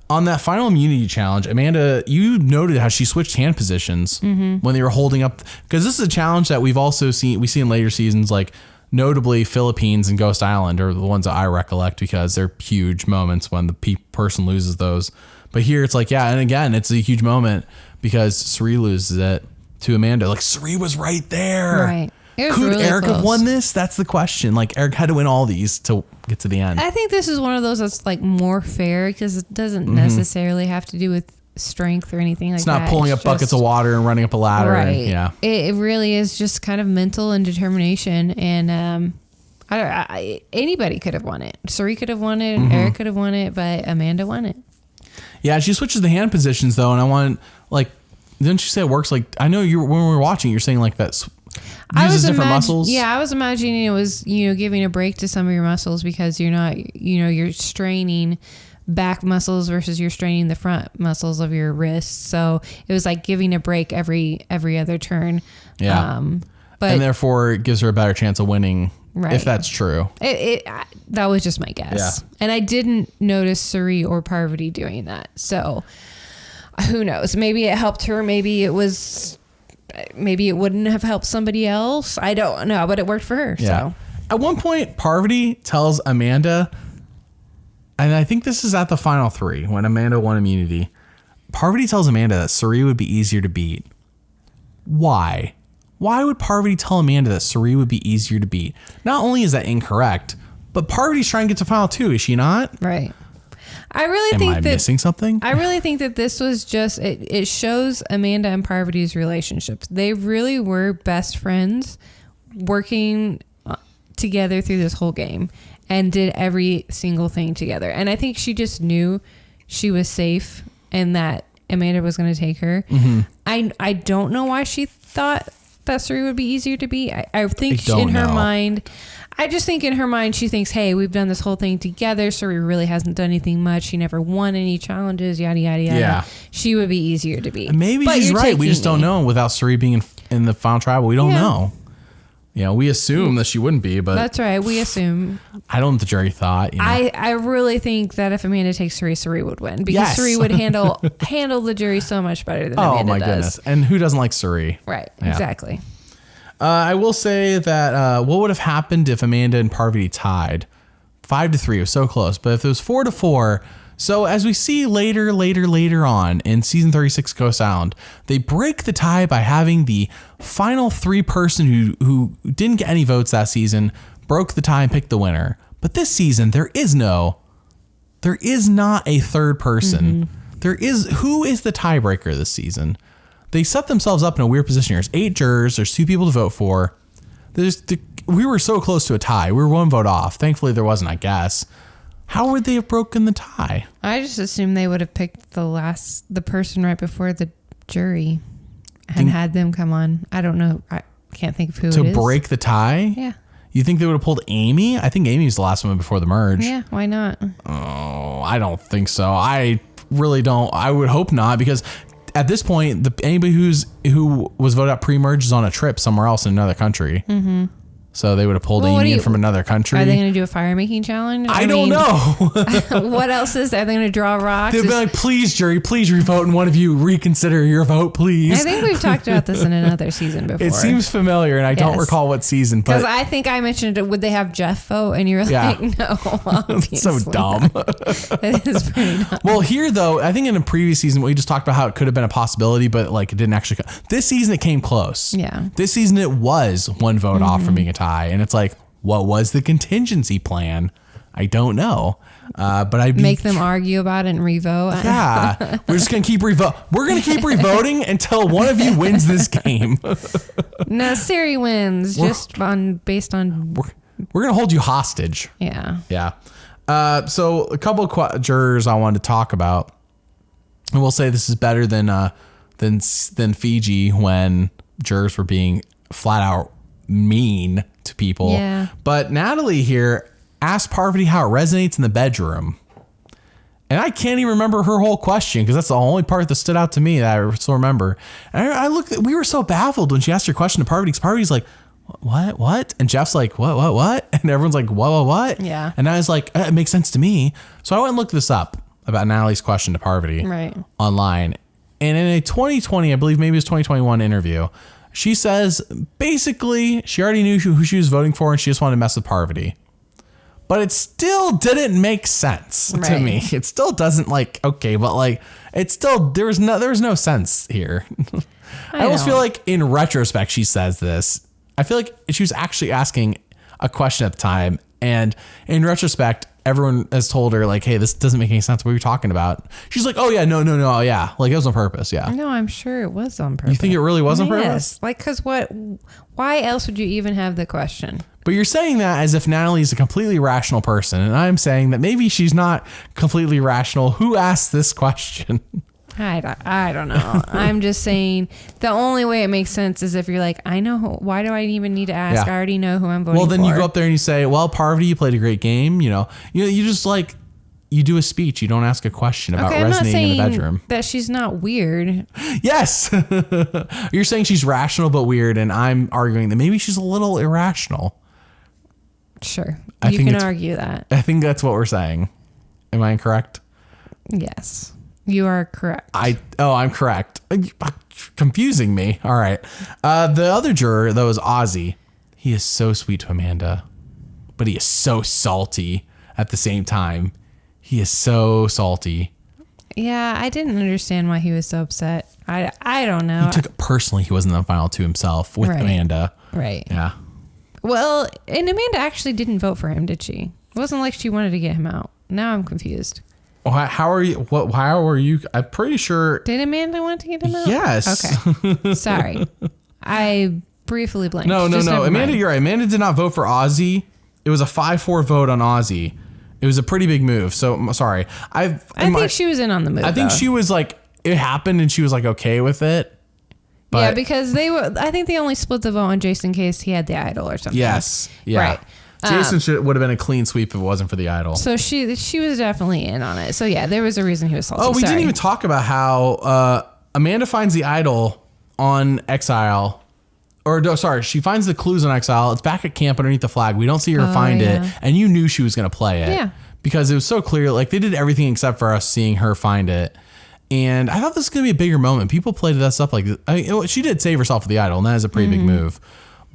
on that final immunity challenge, Amanda, you noted how she switched hand positions when they were holding up, because this is a challenge that we've also seen. We see in later seasons, like notably Philippines and Ghost Island are the ones that I recollect, because they're huge moments when the person loses those. But here it's like, and again, it's a huge moment because Suri loses it to Amanda. Like, Suri was right there. Right. Could really Eric have won this? That's the question. Like, Eric had to win all these to get to the end. I think this is one of those that's like more fair, because it doesn't necessarily have to do with strength or anything like that. It's not pulling up buckets of water and running up a ladder. Right. And, It really is just kind of mental and determination. And anybody could have won it. Suri could have won it. Eric could have won it, but Amanda won it. Yeah, she switches the hand positions though, and I want, like, didn't you say it works like, I know when we were watching, you're saying like that uses different muscles. Yeah, I was imagining it was, giving a break to some of your muscles, because you're not, you're straining back muscles versus you're straining the front muscles of your wrists. So it was like giving a break every other turn. Yeah. But and therefore it gives her a better chance of winning. Right. If that's true. That was just my guess. Yeah. And I didn't notice Suri or Parvati doing that. So who knows? Maybe it helped her. Maybe it wouldn't have helped somebody else. I don't know, but it worked for her. Yeah. So at one point, Parvati tells Amanda, and I think this is at the final 3 when Amanda won immunity. Parvati tells Amanda that Suri would be easier to beat. Why? Why would Parvati tell Amanda that Suri would be easier to beat? Not only is that incorrect, but Parvati's trying to get to final 2, is she not? Right. I really think Am I missing something? I really think that this was just, it shows Amanda and Parvati's relationships. They really were best friends working together through this whole game and did every single thing together. And I think she just knew she was safe and that Amanda was going to take her. Mm-hmm. I don't know why she thought that Suri would be easier to beat. I think in her mind, I just think in her mind, she thinks, hey, we've done this whole thing together. Suri really hasn't done anything much. She never won any challenges, yada, yada, yada. Yeah. She would be easier to beat. Maybe she's right. We just don't know without Suri being in the final tribal. We don't know. You know, we assume that she wouldn't be, but that's right. We assume. I don't know what the jury thought. You know? I really think that if Amanda takes Suri, Suri would win because Suri would handle the jury so much better than Amanda does. Oh my goodness! And who doesn't like Suri? Right. Yeah. Exactly. I will say that what would have happened if Amanda and Parvati tied 5-3? It was so close, but if it was 4-4. So as we see later on in season 36 Ghost Island, they break the tie by having the final 3 person who didn't get any votes that season broke the tie and picked the winner. But this season there is not a third person. Mm-hmm. Who is the tiebreaker this season? They set themselves up in a weird position here. There's 8 jurors. There's 2 people to vote for. We were so close to a tie. We were 1 vote off. Thankfully there wasn't, I guess. How would they have broken the tie? I just assumed they would have picked the person right before the jury and had them come on. I don't know. I can't think of who it is. To break the tie? Yeah. You think they would have pulled Amy? I think Amy was the last one before the merge. Yeah, why not? Oh, I don't think so. I really don't. I would hope not, because at this point, anybody who was voted out pre-merge is on a trip somewhere else in another country. Mm-hmm. So they would have pulled Amy in from another country. Are they going to do a fire making challenge? I don't know. What else is there? Are they going to draw rocks? They'll be like, please, jury, please revote, and one of you reconsider your vote, please. I think we've talked about this in another season before. It seems familiar, and I don't recall what season. Because I think I mentioned it. Would they have Jeff vote? And you're like, no, obviously so dumb. It is pretty dumb. Well, here, though, I think in a previous season, we just talked about how it could have been a possibility, but like it didn't actually come. This season, it came close. Yeah. This season, it was 1 vote off from being a tie, and it's like, what was the contingency plan? I don't know. But I make them argue about it and revote. Yeah, we're just gonna keep We're gonna keep revoting until one of you wins this game. No, Siri wins based on. We're gonna hold you hostage. Yeah. Yeah. So a couple of jurors I wanted to talk about, and we'll say this is better than Fiji when jurors were being flat out mean to people. Yeah. But Natalie here asked Parvati how it resonates in the bedroom. And I can't even remember her whole question because that's the only part that stood out to me that I still remember. And I looked, we were so baffled when she asked her question to Parvati because Parvati's like, what? And Jeff's like, what? And everyone's like, what? Yeah. And I was like, it makes sense to me. So I went and looked this up about Natalie's question to Parvati online. And in a 2020, I believe maybe it was 2021 interview, she says basically she already knew who she was voting for and she just wanted to mess with Parvati. But it still didn't make sense to me. It still doesn't it's still, there was no sense here. I almost feel like in retrospect, she says this. I feel like she was actually asking a question at the time. And in retrospect, everyone has told her like, hey, this doesn't make any sense. What are you talking about? She's like, oh yeah, no. Yeah. Like it was on purpose. Yeah. No, I'm sure it was on purpose. You think it really was on purpose? Yes. Like, cause why else would you even have the question? But you're saying that as if Natalie's a completely rational person. And I'm saying that maybe she's not completely rational. Who asked this question? I don't know. I'm just saying the only way it makes sense is if you're like, I know why do I even need to ask? I already know who I'm voting for. Well, then you go up there and you say, well, Parvati, you played a great game. You just like, you do a speech. You don't ask a question about resonating in the bedroom. That she's not weird. Yes. You're saying she's rational but weird. And I'm arguing that maybe she's a little irrational. Sure. You can argue that. I think that's what we're saying. Am I incorrect? Yes. You are correct. I'm correct. Confusing me. All right. The other juror, though, is Ozzy. He is so sweet to Amanda, but he is so salty at the same time. He is so salty. Yeah, I didn't understand why he was so upset. I don't know. He took it personally. He wasn't in the final two himself with Amanda. Right. Yeah. Well, and Amanda actually didn't vote for him, did she? It wasn't like she wanted to get him out. Now I'm confused. How are you? How are you? I'm pretty sure. Did Amanda want to get him out? Yes. Okay. Sorry. I briefly blanked. No. Amanda, you're right. Amanda did not vote for Ozzy. It was a 5-4 vote on Ozzy. It was a pretty big move. So I'm sorry. I think she was in on the move. I think she was like, it happened and she was like okay with it. But yeah, because I think they only split the vote on Jason in case he had the idol or something. Yes. Yeah. Right. Jason would have been a clean sweep if it wasn't for the idol. So she was definitely in on it. So yeah, there was a reason he was salty. Oh, we didn't even talk about how Amanda finds the idol on Exile. Or no, sorry, she finds the clues on Exile. It's back at camp underneath the flag. We don't see her find it. And you knew she was going to play it. Yeah. Because it was so clear. Like they did everything except for us seeing her find it. And I thought this was going to be a bigger moment. People played this up like this. She did save herself with the idol, and that is a pretty big move.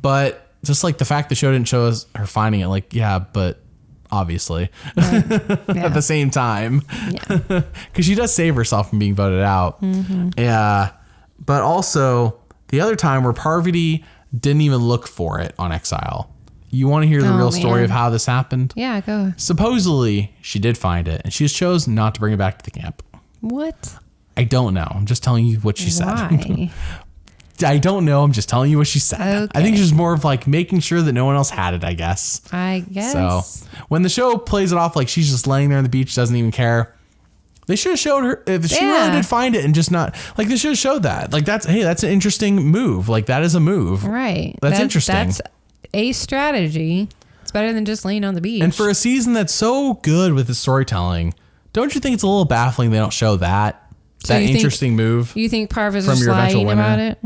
But just like the fact the show didn't show us her finding it, like, yeah, but obviously Right. Yeah. at the same time. Yeah. Because she does save herself from being voted out. Yeah. But also the other time where Parvati didn't even look for it on Exile. You want to hear the real story of how this happened? Yeah, go. Supposedly she did find it, and she just chose not to bring it back to the camp. What? I don't know. I'm just telling you what she said. Why? I don't know. I'm just telling you what she said. Okay. I think she's more of like making sure that no one else had it, I guess. I guess. So when the show plays it off like she's just laying there on the beach, doesn't even care. They should have showed her if she really did find it and just not like they should have showed that. Like that's an interesting move. Like that is a move. Right. That's interesting. That's a strategy. It's better than just laying on the beach. And for a season that's so good with the storytelling, don't you think it's a little baffling they don't show that interesting move? You think Parva's just lying about it?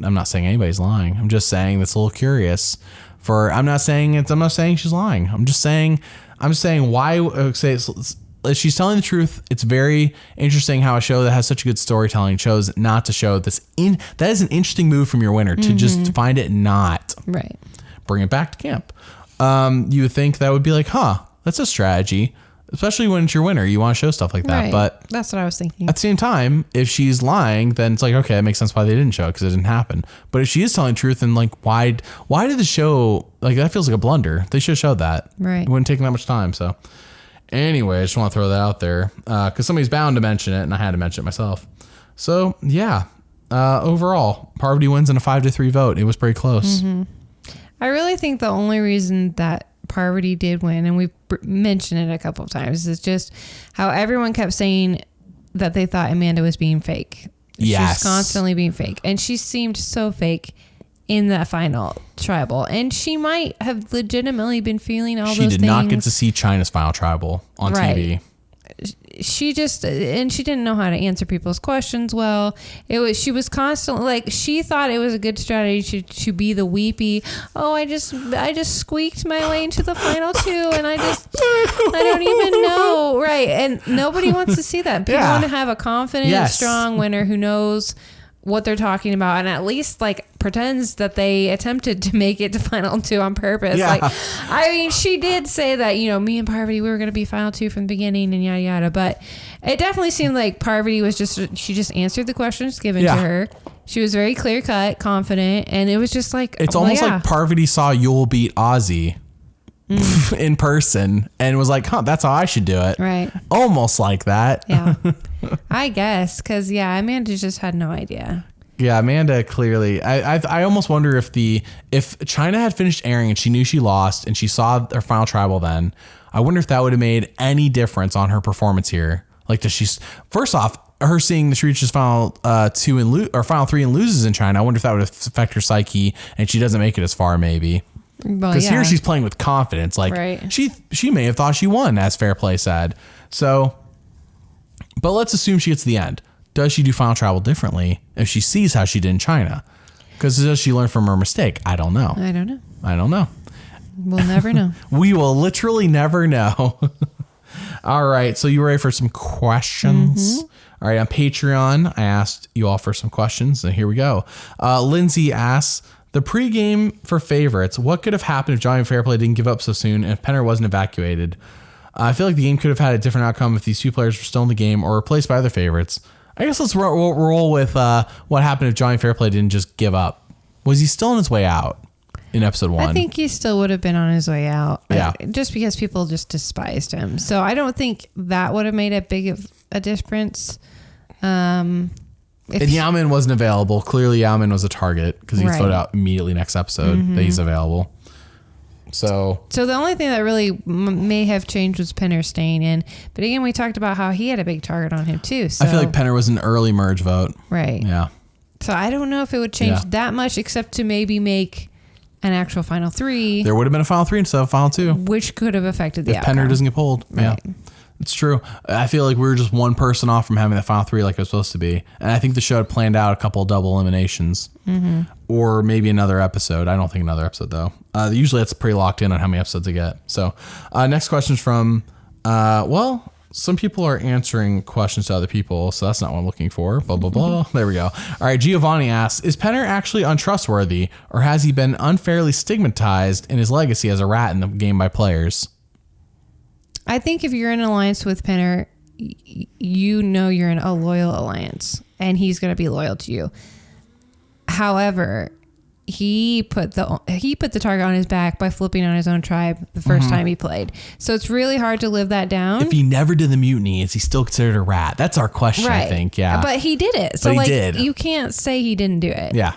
I'm not saying anybody's lying. I'm just saying that's a little curious. I'm not saying she's lying. I'm just saying why she's telling the truth. It's very interesting how a show that has such good storytelling chose not to show this. That is an interesting move from your winner to just find it and not bring it back to camp. You would think that would be like, that's a strategy. Especially when it's your winner, you want to show stuff like that. Right. But that's what I was thinking. At the same time, if she's lying, then it's like, okay, it makes sense why they didn't show it because it didn't happen. But if she is telling the truth, then like, why did the show, like that feels like a blunder. They should have showed that. Right. It wouldn't take that much time. So anyway, I just want to throw that out there because somebody's bound to mention it and I had to mention it myself. So yeah, overall, Parvati wins in a 5-3 vote. It was pretty close. Mm-hmm. I really think the only reason that Parvati did win, and we mentioned it a couple of times, is just how everyone kept saying that they thought Amanda was being fake. Yes. She was constantly being fake. And she seemed so fake in that final tribal. And she might have legitimately been feeling all those things. She did not get to see China's final tribal on TV. She didn't know how to answer people's questions well. She was constantly like, she thought it was a good strategy to be the weepy, I just squeaked my way into the final two and I don't even know. Right. And nobody wants to see that. People want to have a confident, strong winner who knows what they're talking about and at least like pretends that they attempted to make it to final two on purpose. Yeah. Like, I mean, she did say that, me and Parvati, we were going to be final two from the beginning and yada, yada. But it definitely seemed like Parvati she just answered the questions given to her. She was very clear cut, confident. And it was just like, it's almost like Parvati saw Yul beat Ozzy in person and was like, that's how I should do it. Right. Almost like that. Yeah. I guess. Cause Amanda just had no idea. Yeah. Amanda clearly, I almost wonder if China had finished airing and she knew she lost and she saw her final tribal then, I wonder if that would have made any difference on her performance here. Like first off, her seeing that she reaches final final three and loses in China. I wonder if that would affect her psyche and she doesn't make it as far maybe. Because here she's playing with confidence. Like she may have thought she won, as Fair Play said. So, but let's assume she gets to the end. Does she do final travel differently if she sees how she did in China? Because does she learn from her mistake? I don't know. I don't know. We'll never know. We will literally never know. All right. So you ready for some questions? Mm-hmm. All right. On Patreon, I asked you all for some questions. And here we go. Lindsay asks, the pregame for favorites. What could have happened if Johnny Fairplay didn't give up so soon and if Penner wasn't evacuated? I feel like the game could have had a different outcome if these two players were still in the game or replaced by other favorites. I guess let's roll with what happened if Johnny Fairplay didn't just give up. Was he still on his way out in episode 1? I think he still would have been on his way out. Yeah. Just because people just despised him. So I don't think that would have made a big of a difference. If Yao Ming wasn't available, clearly Yao Ming was a target because he gets voted out immediately next episode that he's available. So the only thing that really may have changed was Penner staying in. But again, we talked about how he had a big target on him too. So. I feel like Penner was an early merge vote. Right. Yeah. So I don't know if it would change that much, except to maybe make an actual final 3. There would have been a final 3 instead of final 2. Which could have affected the if outcome. Penner doesn't get pulled. Right. Yeah. It's true. I feel like we were just one person off from having the final 3 like it was supposed to be. And I think the show had planned out a couple of double eliminations. Or maybe another episode. I don't think another episode, though. Usually it's pretty locked in on how many episodes they get. So next question is from, some people are answering questions to other people, so that's not what I'm looking for. Blah, blah, blah. There we go. All right, Giovanni asks, is Penner actually untrustworthy, or has he been unfairly stigmatized in his legacy as a rat in the game by players? I think if you're in an alliance with Penner, you know you're in a loyal alliance, and he's going to be loyal to you. However, he put the target on his back by flipping on his own tribe the first time he played. So it's really hard to live that down. If he never did the mutiny, is he still considered a rat? That's our question, I think. Yeah. But he did it. So he did. You can't say he didn't do it. Yeah.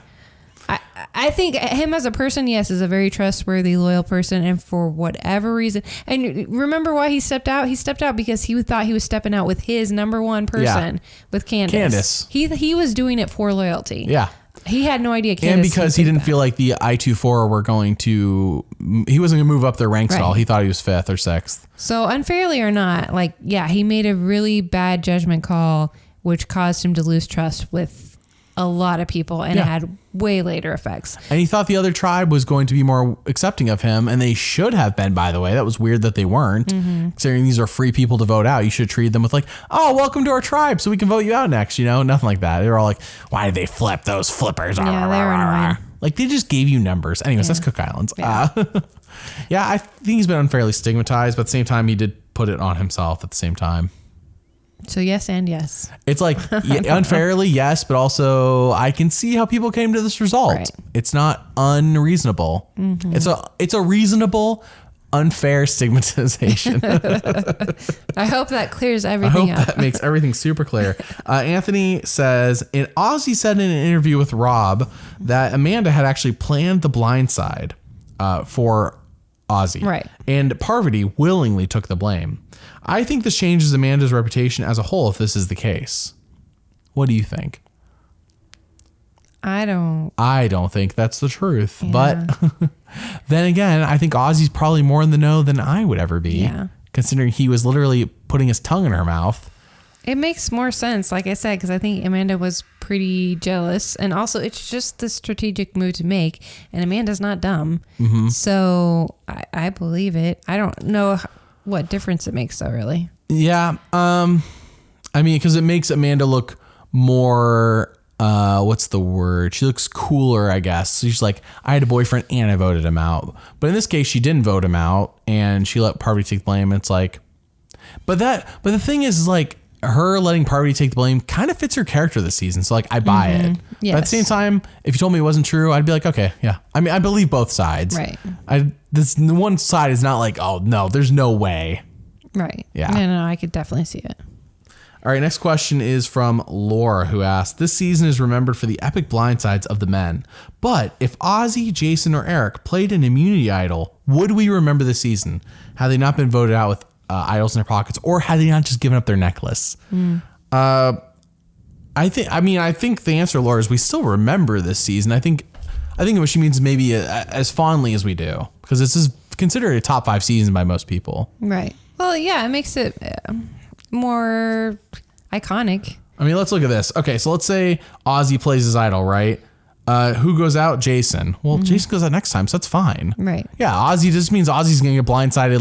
I think him as a person, yes, is a very trustworthy, loyal person. And for whatever reason, and remember why he stepped out? He stepped out because he thought he was stepping out with his number one person, with Candace. He was doing it for loyalty. Yeah. He had no idea Candace. And because he didn't feel like the I-24 were going to, he wasn't going to move up their ranks at all. He thought he was 5th or 6th. So unfairly or not, he made a really bad judgment call, which caused him to lose trust with a lot of people, and it had way later effects. And he thought the other tribe was going to be more accepting of him, and they should have been, by the way. That was weird that they weren't. Considering these are free people to vote out, you should treat them with oh, welcome to our tribe, so we can vote you out next. Nothing like that. They were all like, why did they flip those flippers? Yeah, they were annoying. They just gave you numbers. Anyways, that's Cook Islands. Yeah. I think he's been unfairly stigmatized, but at the same time, he did put it on himself at the same time. So yes and yes. It's unfairly, yes, but also I can see how people came to this result. Right. It's not unreasonable. It's a reasonable, unfair stigmatization. I hope that clears everything up. That makes everything super clear. Anthony says, Ozzy said in an interview with Rob that Amanda had actually planned the blind side for Ozzy. Right. And Parvati willingly took the blame. I think this changes Amanda's reputation as a whole if this is the case. What do you think? I don't think that's the truth. Yeah. But then again, I think Ozzy's probably more in the know than I would ever be. Yeah. Considering he was literally putting his tongue in her mouth. It makes more sense, like I said, because I think Amanda was pretty jealous. And also, it's just the strategic move to make. And Amanda's not dumb. So I believe it. I don't know what difference it makes, though, really. Yeah. Because it makes Amanda look more, what's the word? She looks cooler, I guess. So she's like, I had a boyfriend and I voted him out. But in this case, she didn't vote him out and she let Parvati take blame. It's like, but the thing is her letting Parvati take the blame kind of fits her character this season. So I buy it. Yes. But at the same time, if you told me it wasn't true, I'd be like, okay, yeah. I believe both sides. Right. This one side is not like, oh no, there's no way. Right. Yeah. No, I could definitely see it. All right, next question is from Laura, who asked, this season is remembered for the epic blindsides of the men. But if Ozzy, Jason, or Eric played an immunity idol, would we remember the season? Had they not been voted out with idols in their pockets, or had they not just given up their necklace? I think the answer, Laura, is we still remember this season. I think what she means maybe as fondly as we do, because this is considered a top 5 season by most people. Right. Well, yeah, it makes it more iconic. Let's look at this. Okay, so let's say Ozzy plays his idol, right? Who goes out? Jason. Well, Jason goes out next time, so that's fine. Right. Yeah, Ozzy just means Ozzy's going to get blindsided.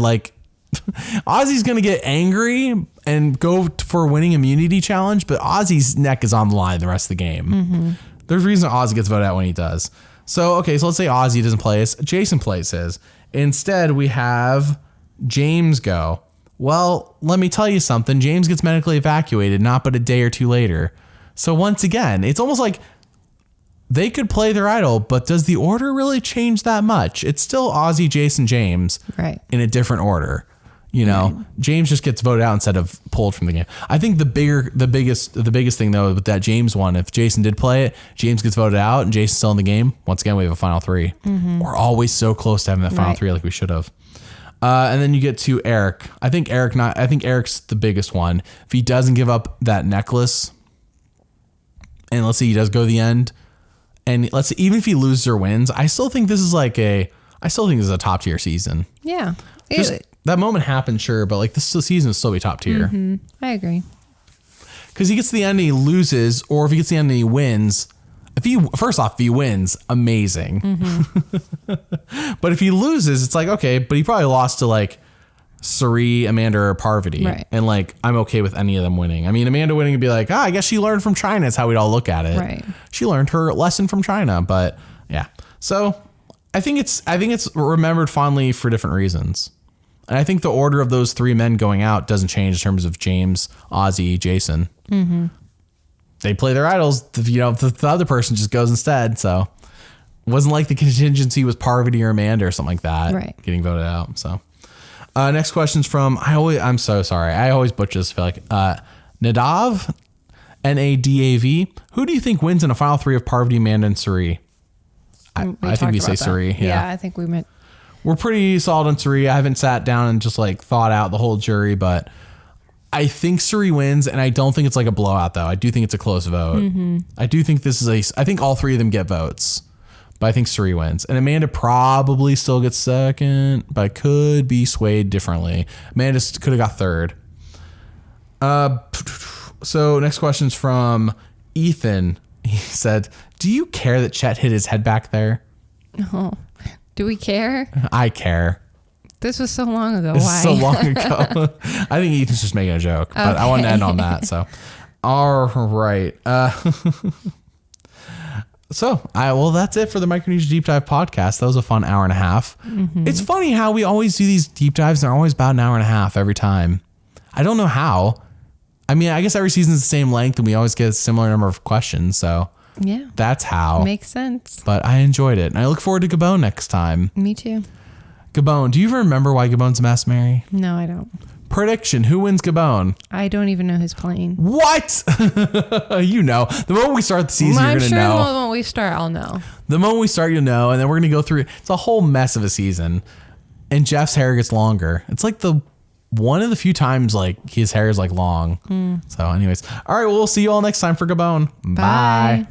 Ozzy's going to get angry and go for a winning immunity challenge, but Ozzy's neck is on the line the rest of the game. There's a reason Ozzy gets voted out when he does. So, okay, so let's say Ozzy doesn't play his. Jason plays his. Instead, we have James go. Well, let me tell you something. James gets medically evacuated not but a day or two later. So once again, it's almost like they could play their idol, but does the order really change that much? It's still Ozzy, Jason, James, right, in a different order. You know, right. James just gets voted out instead of pulled from the game. I think the biggest thing though with that James one, if Jason did play it, James gets voted out and Jason's still in the game. Once again, we have a final three. Mm-hmm. We're always so close to having that final three, like we should have. And then you get to Eric. I think Eric's the biggest one. If he doesn't give up that necklace, and let's say he does go to the end, and let's say even if he loses or wins, I still think this is a top tier season. Yeah. That moment happened, sure, but like this season will still be top tier. Mm-hmm. I agree. Because he gets to the end and he loses, or if he gets to the end and he wins, if he wins, amazing. Mm-hmm. But if he loses, it's like, okay, but he probably lost to like Suri, Amanda, or Parvati. Right. And like, I'm okay with any of them winning. I mean, Amanda winning would be like, I guess she learned from China. Is how we'd all look at it. Right. She learned her lesson from China, but yeah. So I think it's remembered fondly for different reasons. And I think the order of those three men going out doesn't change in terms of James, Ozzy, Jason. Mm-hmm. They play their idols. The other person just goes instead. So it wasn't like the contingency was Parvati or Amanda or something like that. Right. Getting voted out. So next question's from, I'm so sorry. I always butcher this. I feel like Nadav, Nadav. Who do you think wins in a final three of Parvati, Amanda, and Suri? I think we say Suri. Yeah, I think we meant. We're pretty solid on Suri. I haven't sat down and just like thought out the whole jury, but I think Suri wins, and I don't think it's like a blowout though. I do think it's a close vote. Mm-hmm. I do think I think all three of them get votes, but I think Suri wins. And Amanda probably still gets second, but could be swayed differently. Amanda could have got third. So next question's from Ethan. He said, do you care that Chet hit his head back there? No. Do we care? I care. This was so long ago. Why? So long ago. I think Ethan's just making a joke, but I wanted to end on that. So, all right. Well, that's it for the Micronesia Deep Dive podcast. That was a fun hour and a half. Mm-hmm. It's funny how we always do these deep dives. They're always about an hour and a half every time. I don't know how. I mean, I guess every season's the same length and we always get a similar number of questions. So yeah, that's how. Makes sense. But I enjoyed it. And I look forward to Gabon next time. Me too. Gabon. Do you even remember why Gabon's a mess, Mary? No, I don't. Prediction. Who wins Gabon? I don't even know who's playing. What? You know. The moment we start the season, you're going to know. I'm sure the moment we start, I'll know. The moment we start, you'll know. And then we're going to go through. It's a whole mess of a season. And Jeff's hair gets longer. It's like one of the few times like his hair is like long. So anyways. All right. Well, we'll see you all next time for Gabon. Bye.